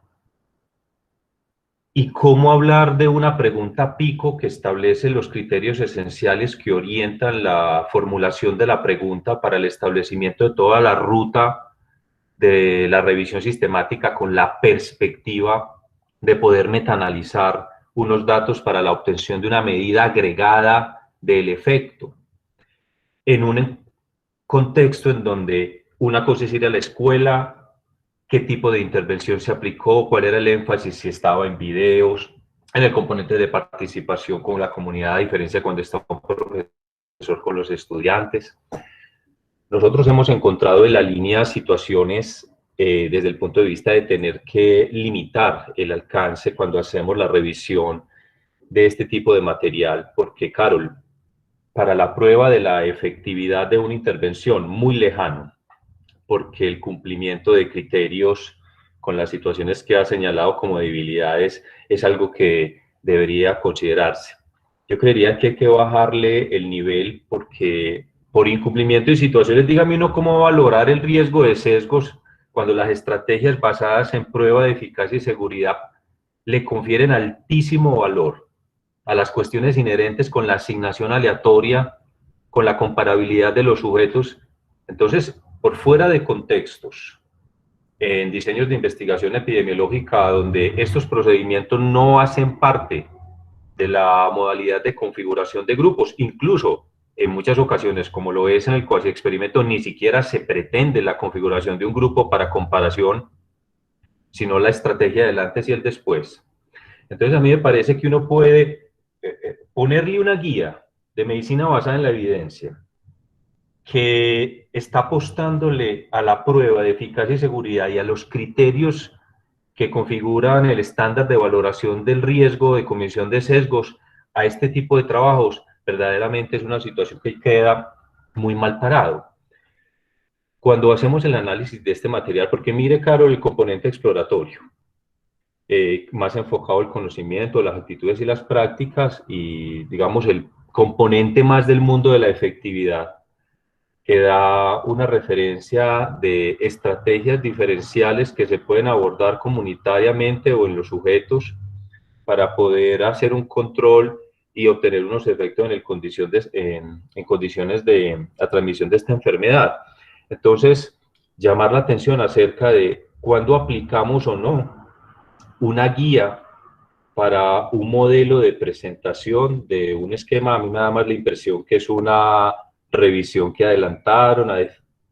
y cómo hablar de una pregunta pico que establece los criterios esenciales que orientan la formulación de la pregunta para el establecimiento de toda la ruta de la revisión sistemática con la perspectiva de poder metaanalizar unos datos para la obtención de una medida agregada del efecto en un contexto en donde una cosa es ir a la escuela, qué tipo de intervención se aplicó, cuál era el énfasis, si estaba en videos, en el componente de participación con la comunidad, a diferencia de cuando estaba un profesor con los estudiantes. Nosotros hemos encontrado en la línea situaciones desde el punto de vista de tener que limitar el alcance cuando hacemos la revisión de este tipo de material, porque, Carol, para la prueba de la efectividad de una intervención, muy lejano, porque el cumplimiento de criterios con las situaciones que ha señalado como debilidades es algo que debería considerarse. Yo creería que hay que bajarle el nivel porque por incumplimiento de situaciones, dígame uno cómo valorar el riesgo de sesgos cuando las estrategias basadas en prueba de eficacia y seguridad le confieren altísimo valor a las cuestiones inherentes con la asignación aleatoria, con la comparabilidad de los sujetos. Entonces, por fuera de contextos, en diseños de investigación epidemiológica, donde estos procedimientos no hacen parte de la modalidad de configuración de grupos, incluso en muchas ocasiones, como lo es en el cuasi experimento, ni siquiera se pretende la configuración de un grupo para comparación, sino la estrategia del antes y el después. Entonces, a mí me parece que uno puede ponerle una guía de medicina basada en la evidencia, que está apostándole a la prueba de eficacia y seguridad y a los criterios que configuran el estándar de valoración del riesgo de comisión de sesgos a este tipo de trabajos, verdaderamente es una situación que queda muy mal parado. Cuando hacemos el análisis de este material, porque mire, Carol, el componente exploratorio, más enfocado al conocimiento, las actitudes y las prácticas, y digamos el componente más del mundo de la efectividad, que da una referencia de estrategias diferenciales que se pueden abordar comunitariamente o en los sujetos para poder hacer un control y obtener unos efectos en condiciones de la transmisión de esta enfermedad. Entonces, llamar la atención acerca de cuándo aplicamos o no una guía para un modelo de presentación de un esquema. A mí me da más la impresión que es una revisión que adelantaron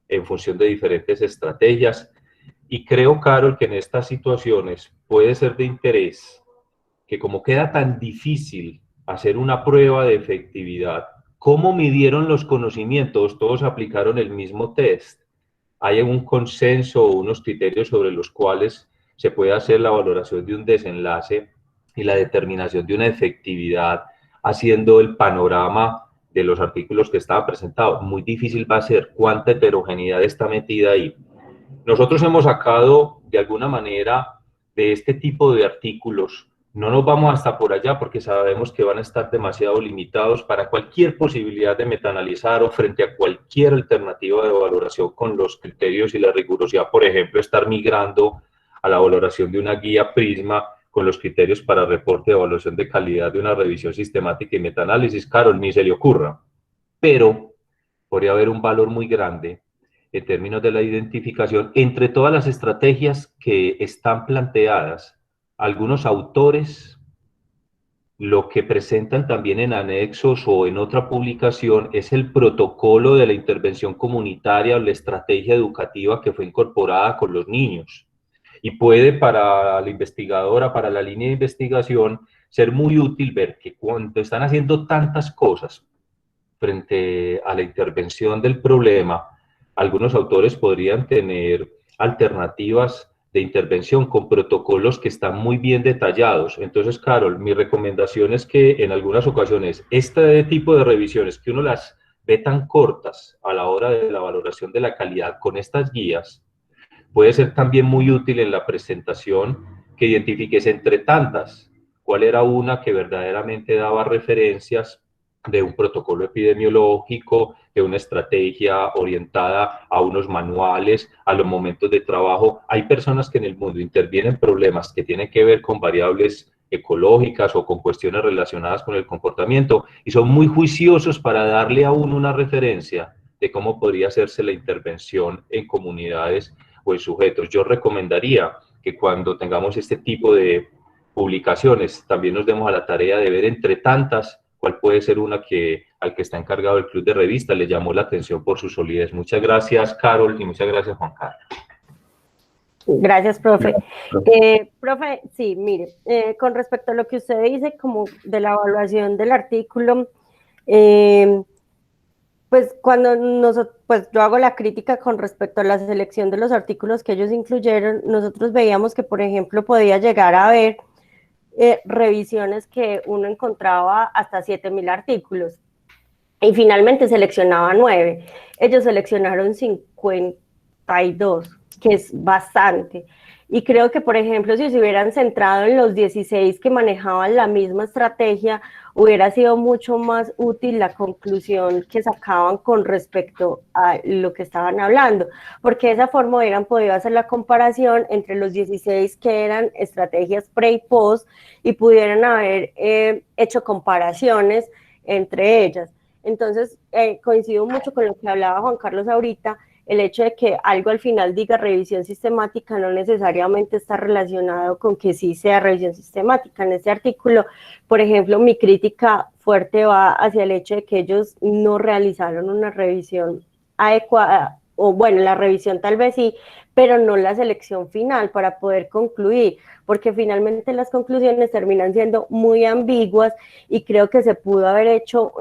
en función de diferentes estrategias. Y creo, Carol, que en estas situaciones puede ser de interés que, como queda tan difícil hacer una prueba de efectividad, ¿cómo midieron los conocimientos? Todos aplicaron el mismo test. ¿Hay un consenso o unos criterios sobre los cuales se puede hacer la valoración de un desenlace y la determinación de una efectividad, haciendo el panorama de los artículos que estaban presentados? Muy difícil va a ser. ¿Cuánta heterogeneidad está metida ahí? Nosotros hemos sacado de alguna manera de este tipo de artículos, no nos vamos hasta por allá porque sabemos que van a estar demasiado limitados para cualquier posibilidad de metaanalizar o frente a cualquier alternativa de valoración con los criterios y la rigurosidad. Por ejemplo, estar migrando a la valoración de una guía Prisma con los criterios para reporte de evaluación de calidad de una revisión sistemática y metaanálisis. Carol, ni se le ocurra. Pero podría haber un valor muy grande en términos de la identificación entre todas las estrategias que están planteadas. Algunos autores lo que presentan también en anexos o en otra publicación es el protocolo de la intervención comunitaria o la estrategia educativa que fue incorporada con los niños. Y puede para la investigadora, para la línea de investigación, ser muy útil ver que cuando están haciendo tantas cosas frente a la intervención del problema, algunos autores podrían tener alternativas de intervención con protocolos que están muy bien detallados. Entonces, Carol, mi recomendación es que en algunas ocasiones este tipo de revisiones que uno las ve tan cortas a la hora de la valoración de la calidad con estas guías, puede ser también muy útil en la presentación que identifiques entre tantas cuál era una que verdaderamente daba referencias de un protocolo epidemiológico, de una estrategia orientada a unos manuales, a los momentos de trabajo. Hay personas que en el mundo intervienen problemas que tienen que ver con variables ecológicas o con cuestiones relacionadas con el comportamiento, y son muy juiciosos para darle a uno una referencia de cómo podría hacerse la intervención en comunidades o en sujetos. Yo recomendaría que cuando tengamos este tipo de publicaciones, también nos demos a la tarea de ver entre tantas cuál puede ser una que al que está encargado el club de revistas le llamó la atención por su solidez. Muchas gracias, Carol, y muchas gracias, Juan Carlos. Gracias, profe. Profe, sí, mire, con respecto a lo que usted dice, como de la evaluación del artículo, pues cuando pues yo hago la crítica con respecto a la selección de los artículos que ellos incluyeron, nosotros veíamos que, por ejemplo, podía llegar a haber revisiones que uno encontraba hasta 7.000 artículos y finalmente seleccionaba 9. Ellos seleccionaron 52, que es bastante. Y creo que, por ejemplo, si se hubieran centrado en los 16 que manejaban la misma estrategia, hubiera sido mucho más útil la conclusión que sacaban con respecto a lo que estaban hablando, porque de esa forma hubieran podido hacer la comparación entre los 16 que eran estrategias pre y post y pudieran haber hecho comparaciones entre ellas. Entonces, coincido mucho con lo que hablaba Juan Carlos ahorita. El hecho de que algo al final diga revisión sistemática no necesariamente está relacionado con que sí sea revisión sistemática. En este artículo, por ejemplo, mi crítica fuerte va hacia el hecho de que ellos no realizaron una revisión adecuada, o bueno, la revisión tal vez sí, pero no la selección final para poder concluir, porque finalmente las conclusiones terminan siendo muy ambiguas y creo que se pudo haber hecho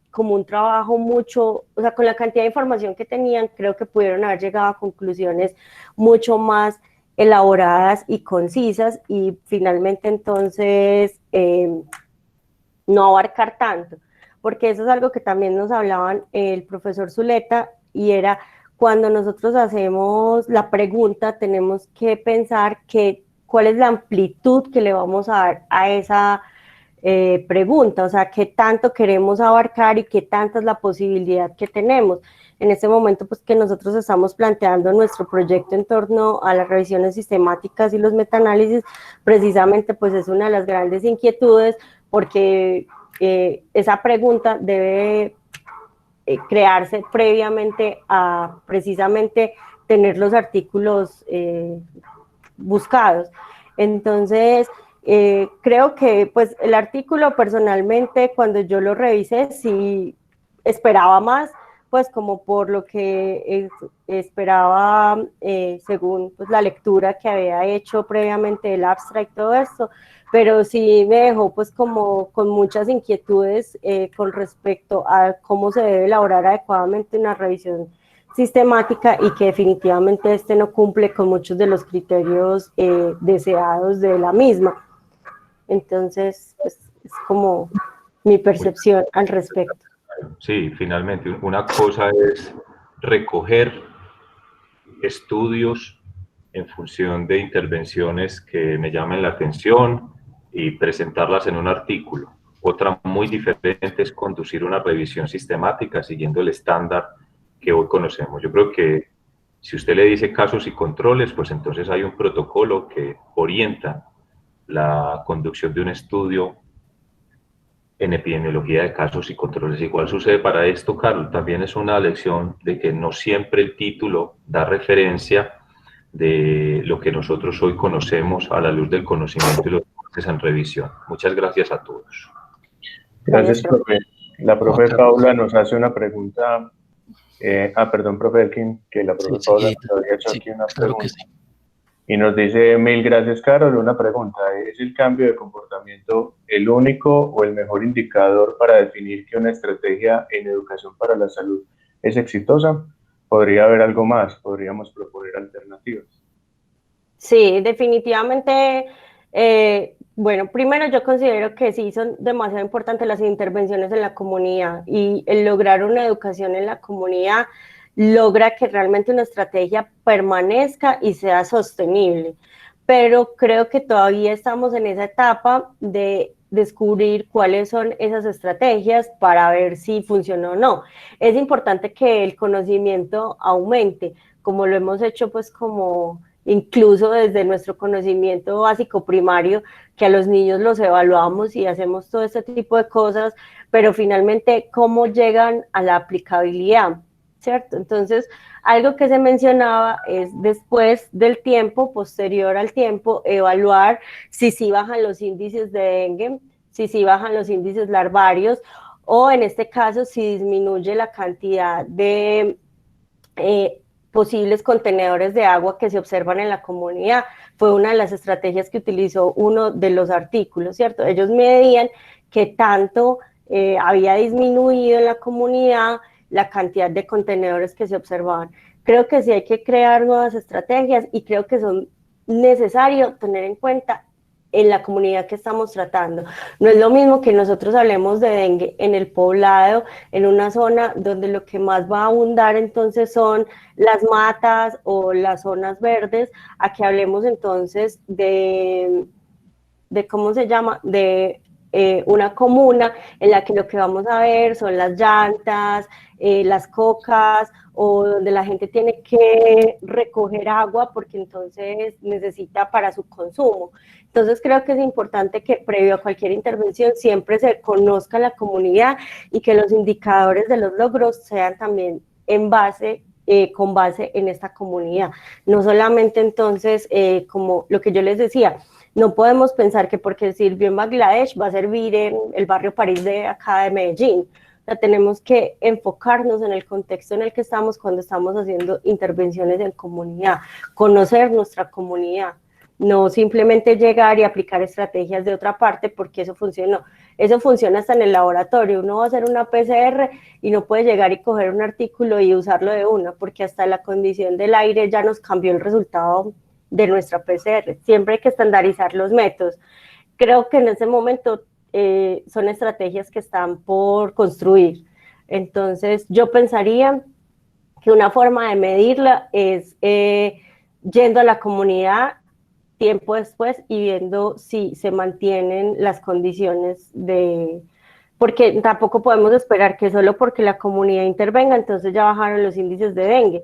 como un trabajo mucho, o sea, con la cantidad de información que tenían, creo que pudieron haber llegado a conclusiones mucho más elaboradas y concisas y finalmente entonces no abarcar tanto, porque eso es algo que también nos hablaban el profesor Zuleta y era cuando nosotros hacemos la pregunta tenemos que pensar cuál es la amplitud que le vamos a dar a esa pregunta, o sea, qué tanto queremos abarcar y qué tanta es la posibilidad que tenemos. En este momento, pues que nosotros estamos planteando nuestro proyecto en torno a las revisiones sistemáticas y los metaanálisis, precisamente pues es una de las grandes inquietudes porque esa pregunta debe crearse previamente a precisamente tener los artículos buscados. Entonces, creo que pues el artículo personalmente cuando yo lo revisé sí esperaba más, pues como por lo que esperaba según pues, la lectura que había hecho previamente del abstract y todo esto, pero sí me dejó pues como con muchas inquietudes con respecto a cómo se debe elaborar adecuadamente una revisión sistemática y que definitivamente este no cumple con muchos de los criterios deseados de la misma. Entonces, pues, es como mi percepción al respecto. Sí, finalmente, una cosa es recoger estudios en función de intervenciones que me llamen la atención y presentarlas en un artículo. Otra muy diferente es conducir una revisión sistemática siguiendo el estándar que hoy conocemos. Yo creo que si usted le dice casos y controles, pues entonces hay un protocolo que orienta la conducción de un estudio en epidemiología de casos y controles. Igual sucede para esto, Carlos, también es una lección de que no siempre el título da referencia de lo que nosotros hoy conocemos a la luz del conocimiento y los debates en revisión. Muchas gracias a todos. Gracias, profe. La profe Paula nos hace una pregunta. Perdón, profe Elkin, que la profe Paula nos había hecho aquí una pregunta. Claro, y nos dice, mil gracias, Carol. Una pregunta, ¿es el cambio de comportamiento el único o el mejor indicador para definir que una estrategia en educación para la salud es exitosa? ¿Podría haber algo más? ¿Podríamos proponer alternativas? Sí, definitivamente. Bueno, primero yo considero que sí son demasiado importantes las intervenciones en la comunidad y el lograr una educación en la comunidad logra que realmente una estrategia permanezca y sea sostenible. Pero creo que todavía estamos en esa etapa de descubrir cuáles son esas estrategias para ver si funciona o no. Es importante que el conocimiento aumente, como lo hemos hecho pues como incluso desde nuestro conocimiento básico primario, que a los niños los evaluamos y hacemos todo este tipo de cosas, pero finalmente, ¿cómo llegan a la aplicabilidad? ¿Cierto? Entonces, algo que se mencionaba es después del tiempo, posterior al tiempo, evaluar si sí bajan los índices de dengue, si sí bajan los índices larvarios, o en este caso, si disminuye la cantidad de posibles contenedores de agua que se observan en la comunidad. Fue una de las estrategias que utilizó uno de los artículos, ¿cierto? Ellos medían qué tanto había disminuido en la comunidad la cantidad de contenedores que se observaban. Creo que sí hay que crear nuevas estrategias y creo que son necesario tener en cuenta en la comunidad que estamos tratando. No es lo mismo que nosotros hablemos de dengue en el poblado, en una zona donde lo que más va a abundar entonces son las matas o las zonas verdes, a que hablemos entonces de ¿cómo se llama? De una comuna en la que lo que vamos a ver son las llantas, las cocas, o donde la gente tiene que recoger agua porque entonces necesita para su consumo. Entonces creo que es importante que previo a cualquier intervención siempre se conozca la comunidad y que los indicadores de los logros sean también en base con base en esta comunidad. No solamente entonces, como lo que yo les decía, no podemos pensar que porque sirvió en Bangladesh va a servir en el barrio París de acá de Medellín. O sea, tenemos que enfocarnos en el contexto en el que estamos cuando estamos haciendo intervenciones en comunidad, conocer nuestra comunidad, no simplemente llegar y aplicar estrategias de otra parte porque eso funcionó. Eso funciona hasta en el laboratorio. Uno va a hacer una PCR y no puede llegar y coger un artículo y usarlo de una, porque hasta la condición del aire ya nos cambió el resultado de nuestra PCR. Siempre hay que estandarizar los métodos. Creo que en ese momento son estrategias que están por construir. Entonces, yo pensaría que una forma de medirla es yendo a la comunidad tiempo después y viendo si se mantienen las condiciones de... Porque tampoco podemos esperar que solo porque la comunidad intervenga, entonces ya bajaron los índices de dengue,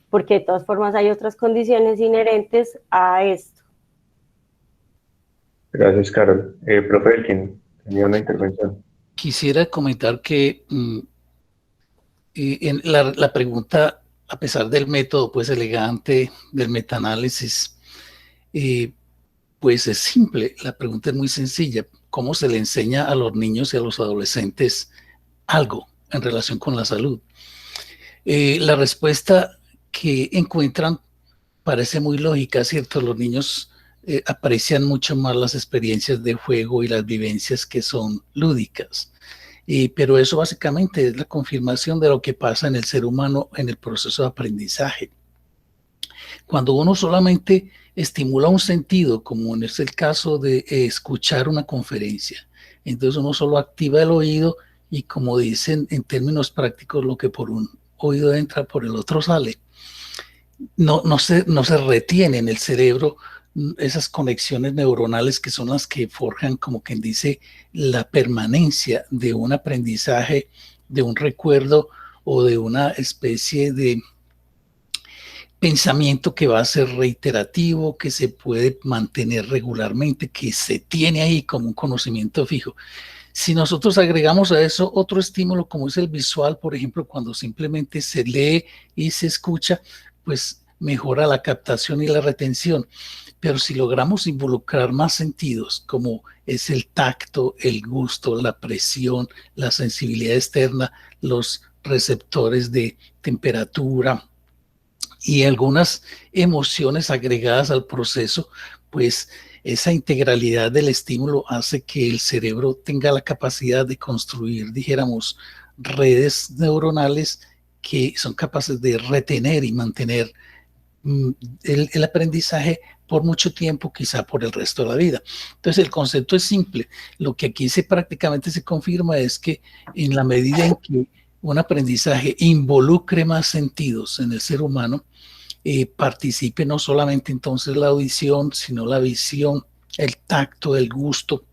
porque de todas formas hay otras condiciones inherentes a esto. Gracias, Carol. Profe Elkin, tenía una intervención. Quisiera comentar que en la pregunta, a pesar del método pues elegante del metaanálisis, pues es simple. La pregunta es muy sencilla. ¿Cómo se le enseña a los niños y a los adolescentes algo en relación con la salud? La respuesta que encuentran parece muy lógica, ¿cierto? Los niños aprecian mucho más las experiencias de juego y las vivencias que son lúdicas. Pero eso básicamente es la confirmación de lo que pasa en el ser humano en el proceso de aprendizaje. Cuando uno solamente estimula un sentido, como es el caso de escuchar una conferencia, entonces uno solo activa el oído y, como dicen en términos prácticos, lo que por un oído entra, por el otro sale. No se retiene en el cerebro esas conexiones neuronales que son las que forjan, como quien dice, la permanencia de un aprendizaje, de un recuerdo o de una especie de pensamiento que va a ser reiterativo, que se puede mantener regularmente, que se tiene ahí como un conocimiento fijo. Si nosotros agregamos a eso otro estímulo como es el visual, por ejemplo, cuando simplemente se lee y se escucha, pues mejora la captación y la retención. Pero si logramos involucrar más sentidos, como es el tacto, el gusto, la presión, la sensibilidad externa, los receptores de temperatura y algunas emociones agregadas al proceso, pues esa integralidad del estímulo hace que el cerebro tenga la capacidad de construir, dijéramos, redes neuronales que son capaces de retener y mantener el aprendizaje por mucho tiempo, quizá por el resto de la vida. Entonces el concepto es simple. Lo que aquí prácticamente se confirma es que en la medida en que un aprendizaje involucre más sentidos en el ser humano, participe no solamente entonces la audición, sino la visión, el tacto, el gusto,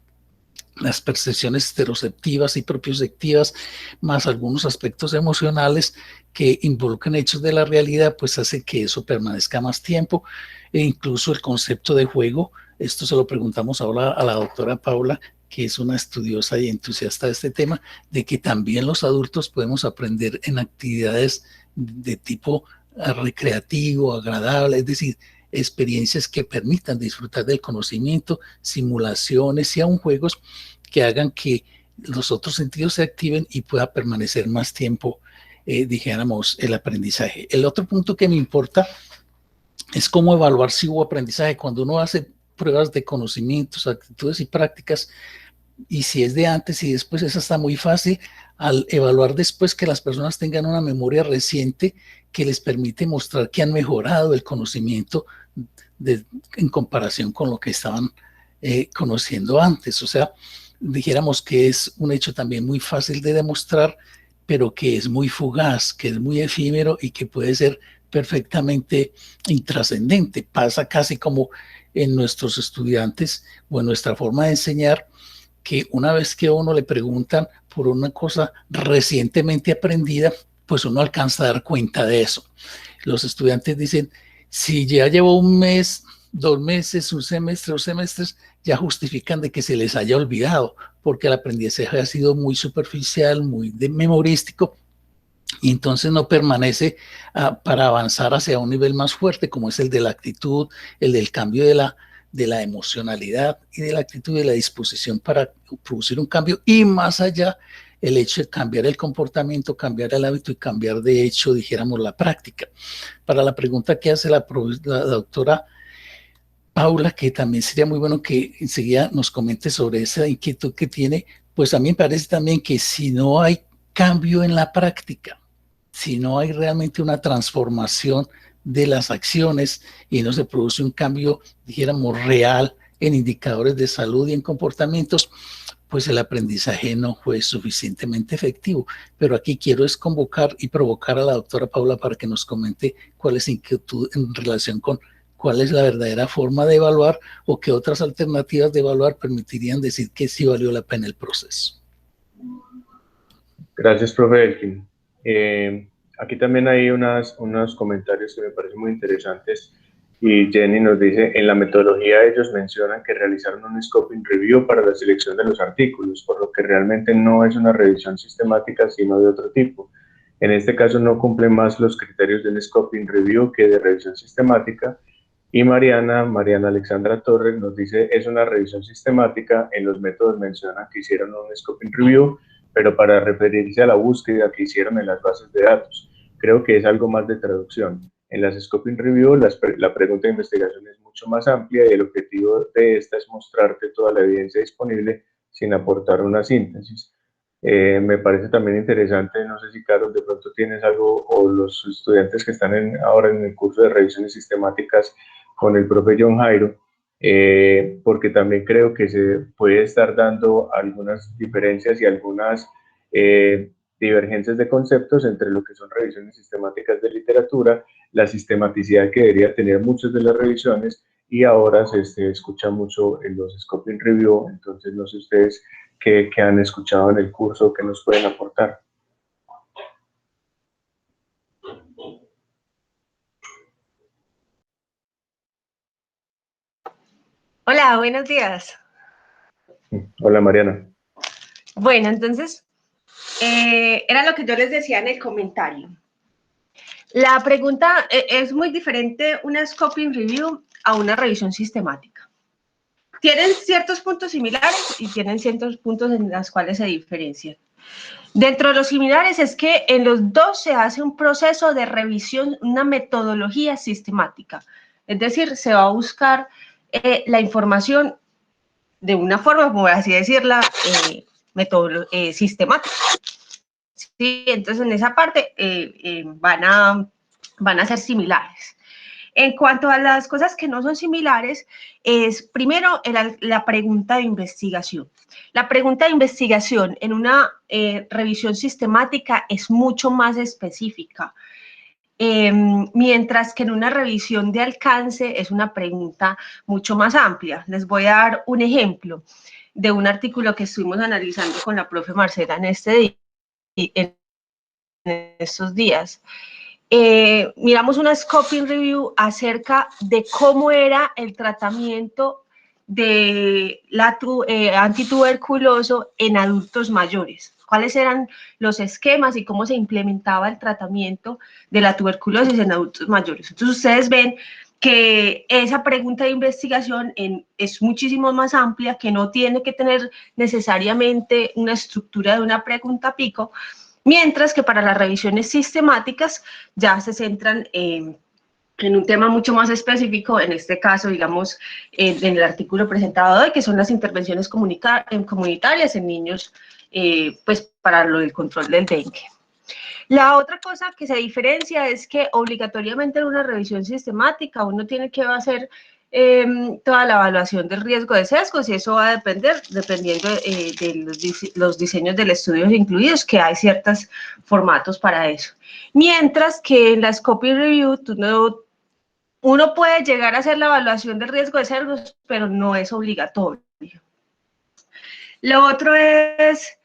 las percepciones interoceptivas y propioceptivas, más algunos aspectos emocionales que involucran hechos de la realidad, pues hace que eso permanezca más tiempo. E incluso el concepto de juego esto se lo preguntamos ahora a la doctora Paula, que es una estudiosa y entusiasta de este tema, de que también los adultos podemos aprender en actividades de tipo recreativo, agradable, es decir, experiencias que permitan disfrutar del conocimiento, simulaciones y aún juegos que hagan que los otros sentidos se activen y pueda permanecer más tiempo, dijéramos, el aprendizaje. El otro punto que me importa es cómo evaluar si hubo aprendizaje. Cuando uno hace pruebas de conocimientos, actitudes y prácticas, y si es de antes y después, eso está muy fácil al evaluar después que las personas tengan una memoria reciente que les permite mostrar que han mejorado el conocimiento en comparación con lo que estaban conociendo antes. O sea, dijéramos que es un hecho también muy fácil de demostrar, pero que es muy fugaz, que es muy efímero y que puede ser perfectamente intrascendente. Pasa casi como en nuestros estudiantes o en nuestra forma de enseñar, que una vez que a uno le preguntan por una cosa recientemente aprendida, pues uno alcanza a dar cuenta de eso. Los estudiantes dicen, si ya llevo un mes, 2 meses, un semestre, 2 semestres, ya justifican de que se les haya olvidado, porque el aprendizaje ha sido muy superficial, muy memorístico, y entonces no permanece para avanzar hacia un nivel más fuerte, como es el de la actitud, el del cambio de la emocionalidad y de la actitud y de la disposición para producir un cambio, y más allá el hecho de cambiar el comportamiento, cambiar el hábito y cambiar de hecho, dijéramos, la práctica. Para la pregunta que hace la doctora Paula, que también sería muy bueno que enseguida nos comente sobre esa inquietud que tiene, pues a mí me parece también que si no hay cambio en la práctica, si no hay realmente una transformación de las acciones y no se produce un cambio, dijéramos, real en indicadores de salud y en comportamientos, pues el aprendizaje no fue suficientemente efectivo. Pero aquí quiero es convocar y provocar a la doctora Paula para que nos comente cuál es su inquietud en relación con cuál es la verdadera forma de evaluar o qué otras alternativas de evaluar permitirían decir que sí valió la pena el proceso. Gracias, profe Elkin. Aquí también hay unos comentarios que me parecen muy interesantes y Jenny nos dice, en la metodología ellos mencionan que realizaron un scoping review para la selección de los artículos, por lo que realmente no es una revisión sistemática, sino de otro tipo. En este caso no cumple más los criterios del scoping review que de revisión sistemática. Y Mariana Alexandra Torres nos dice, es una revisión sistemática, en los métodos mencionan que hicieron un scoping review, pero para referirse a la búsqueda que hicieron en las bases de datos. Creo que es algo más de traducción. En las Scoping Review, la pregunta de investigación es mucho más amplia y el objetivo de esta es mostrarte toda la evidencia disponible sin aportar una síntesis. Me parece también interesante, no sé si Carlos de pronto tienes algo, o los estudiantes que están ahora en el curso de revisiones sistemáticas con el profe John Jairo, porque también creo que se puede estar dando algunas diferencias y algunas divergencias de conceptos entre lo que son revisiones sistemáticas de literatura, la sistematicidad que debería tener muchas de las revisiones, y ahora se escucha mucho en los Scoping Review. Entonces no sé ustedes qué han escuchado en el curso, qué nos pueden aportar. Hola, buenos días. Hola, Mariana. Bueno, entonces, era lo que yo les decía en el comentario. La pregunta es muy diferente una Scoping Review a una revisión sistemática. Tienen ciertos puntos similares y tienen ciertos puntos en los cuales se diferencian. Dentro de los similares es que en los dos se hace un proceso de revisión, una metodología sistemática. Es decir, se va a buscar la información de una forma, por así decirla, sistemática. Sí, entonces en esa parte van a ser similares. En cuanto a las cosas que no son similares, es primero la pregunta de investigación. La pregunta de investigación en una revisión sistemática es mucho más específica, mientras que en una revisión de alcance es una pregunta mucho más amplia. Les voy a dar un ejemplo de un artículo que estuvimos analizando con la profe Marcela en estos días. Miramos una Scoping Review acerca de cómo era el tratamiento de la antituberculoso en adultos mayores. ¿Cuáles eran los esquemas y cómo se implementaba el tratamiento de la tuberculosis en adultos mayores? Entonces ustedes ven que esa pregunta de investigación es muchísimo más amplia, que no tiene que tener necesariamente una estructura de una pregunta pico, mientras que para las revisiones sistemáticas ya se centran en un tema mucho más específico, en este caso, digamos, en el artículo presentado hoy, que son las intervenciones comunitarias en niños, pues para lo del control del dengue. La otra cosa que se diferencia es que obligatoriamente en una revisión sistemática uno tiene que hacer toda la evaluación del riesgo de sesgos, y eso va a depender, dependiendo de los diseños del estudio incluidos, que hay ciertos formatos para eso. Mientras que en la Scoping Review uno puede llegar a hacer la evaluación del riesgo de sesgos, pero no es obligatorio. Lo otro es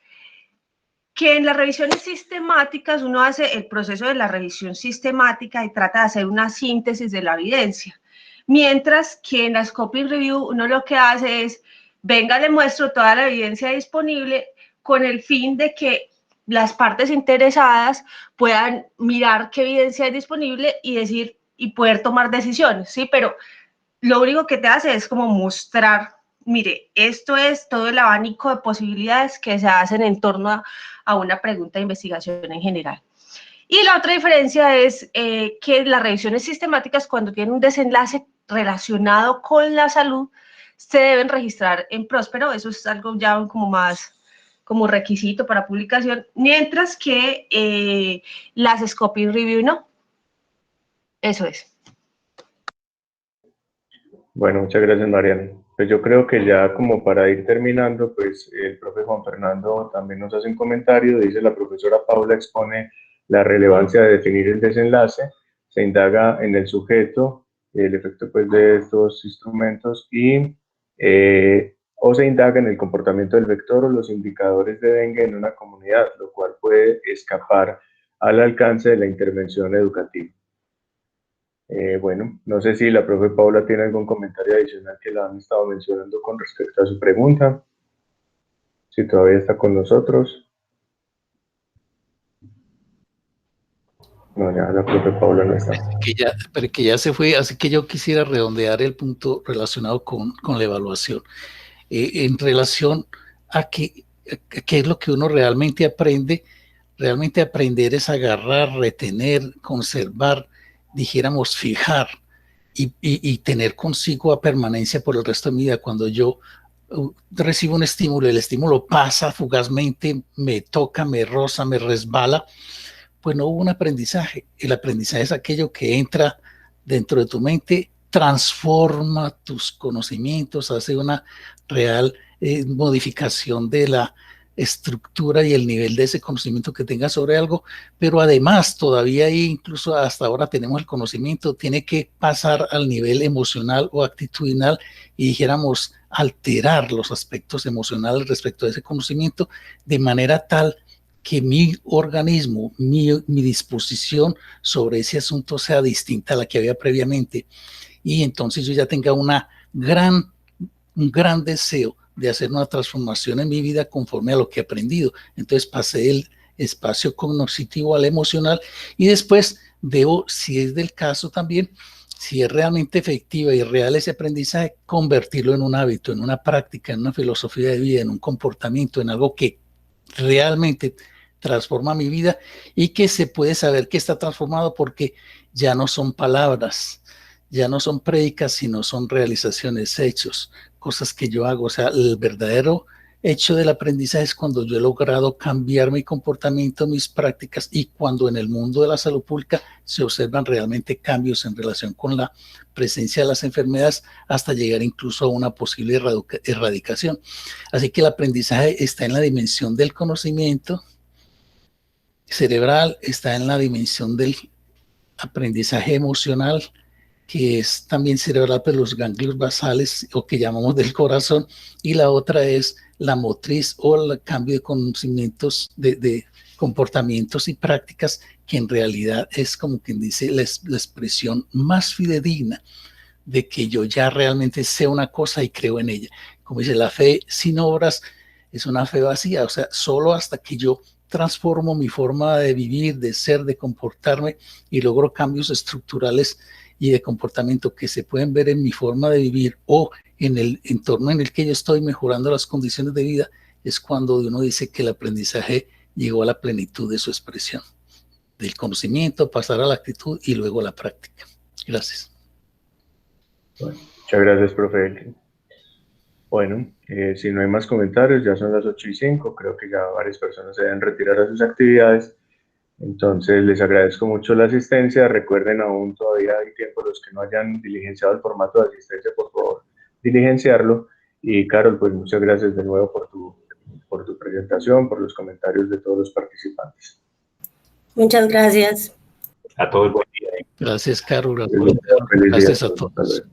que en las revisiones sistemáticas uno hace el proceso de la revisión sistemática y trata de hacer una síntesis de la evidencia, mientras que en la Scoping Review uno lo que hace es, venga, le muestro toda la evidencia disponible con el fin de que las partes interesadas puedan mirar qué evidencia hay disponible y decir, y poder tomar decisiones, ¿sí? Pero lo único que te hace es como mostrar, mire, esto es todo el abanico de posibilidades que se hacen en torno a una pregunta de investigación en general. Y la otra diferencia es que las revisiones sistemáticas, cuando tienen un desenlace relacionado con la salud, se deben registrar en Próspero. Eso es algo ya como más como requisito para publicación, mientras que las Scoping Review no. Eso es. Bueno, muchas gracias, Mariana. Pues yo creo que ya como para ir terminando, pues el profe Juan Fernando también nos hace un comentario, dice: la profesora Paula expone la relevancia de definir el desenlace, se indaga en el sujeto, el efecto pues de estos instrumentos y o se indaga en el comportamiento del vector o los indicadores de dengue en una comunidad, lo cual puede escapar al alcance de la intervención educativa. Bueno, no sé si la profe Paula tiene algún comentario adicional que la han estado mencionando con respecto a su pregunta, si todavía está con nosotros. No, ya la profe Paula no está. Pero que ya se fue, así que yo quisiera redondear el punto relacionado con la evaluación. En relación a qué es lo que uno realmente aprende. Realmente aprender es agarrar, retener, conservar, dijéramos fijar y tener consigo a permanencia por el resto de mi vida. Cuando yo recibo un estímulo, el estímulo pasa fugazmente, me toca, me roza, me resbala, pues no hubo un aprendizaje. El aprendizaje es aquello que entra dentro de tu mente, transforma tus conocimientos, hace una real modificación de la estructura y el nivel de ese conocimiento que tengas sobre algo, pero además todavía ahí, incluso hasta ahora tenemos el conocimiento, tiene que pasar al nivel emocional o actitudinal y dijéramos alterar los aspectos emocionales respecto a ese conocimiento de manera tal que mi organismo, mi disposición sobre ese asunto sea distinta a la que había previamente, y entonces yo ya tenga un gran deseo de hacer una transformación en mi vida conforme a lo que he aprendido. Entonces pasé del espacio cognitivo al emocional y después debo, si es del caso también, si es realmente efectiva y real ese aprendizaje, convertirlo en un hábito, en una práctica, en una filosofía de vida, en un comportamiento, en algo que realmente transforma mi vida y que se puede saber que está transformado porque ya no son palabras, ya no son prédicas, sino son realizaciones, hechos, cosas que yo hago. O sea, el verdadero hecho del aprendizaje es cuando yo he logrado cambiar mi comportamiento, mis prácticas, y cuando en el mundo de la salud pública se observan realmente cambios en relación con la presencia de las enfermedades hasta llegar incluso a una posible erradicación. Así que el aprendizaje está en la dimensión del conocimiento cerebral, está en la dimensión del aprendizaje emocional, que es también cerebral, pero los ganglios basales, o que llamamos del corazón, y la otra es la motriz o el cambio de conocimientos, de comportamientos y prácticas, que en realidad es como quien dice la expresión más fidedigna de que yo ya realmente sé una cosa y creo en ella. Como dice, la fe sin obras es una fe vacía, o sea, solo hasta que yo transformo mi forma de vivir, de ser, de comportarme y logro cambios estructurales y de comportamiento que se pueden ver en mi forma de vivir o en el entorno en el que yo estoy mejorando las condiciones de vida, es cuando uno dice que el aprendizaje llegó a la plenitud de su expresión, del conocimiento, pasar a la actitud y luego a la práctica. Gracias. Bueno, muchas gracias, profe Elkin. Bueno, si no hay más comentarios, ya son las 8:05, creo que ya varias personas se deben retirar a sus actividades. Entonces, les agradezco mucho la asistencia. Recuerden, aún todavía hay tiempo, los que no hayan diligenciado el formato de asistencia, por favor, diligenciarlo. Y Carol, pues muchas gracias de nuevo por tu presentación, por los comentarios de todos los participantes. Muchas gracias. A todos buen día. Gracias, Carol. Feliz día. Gracias a todos.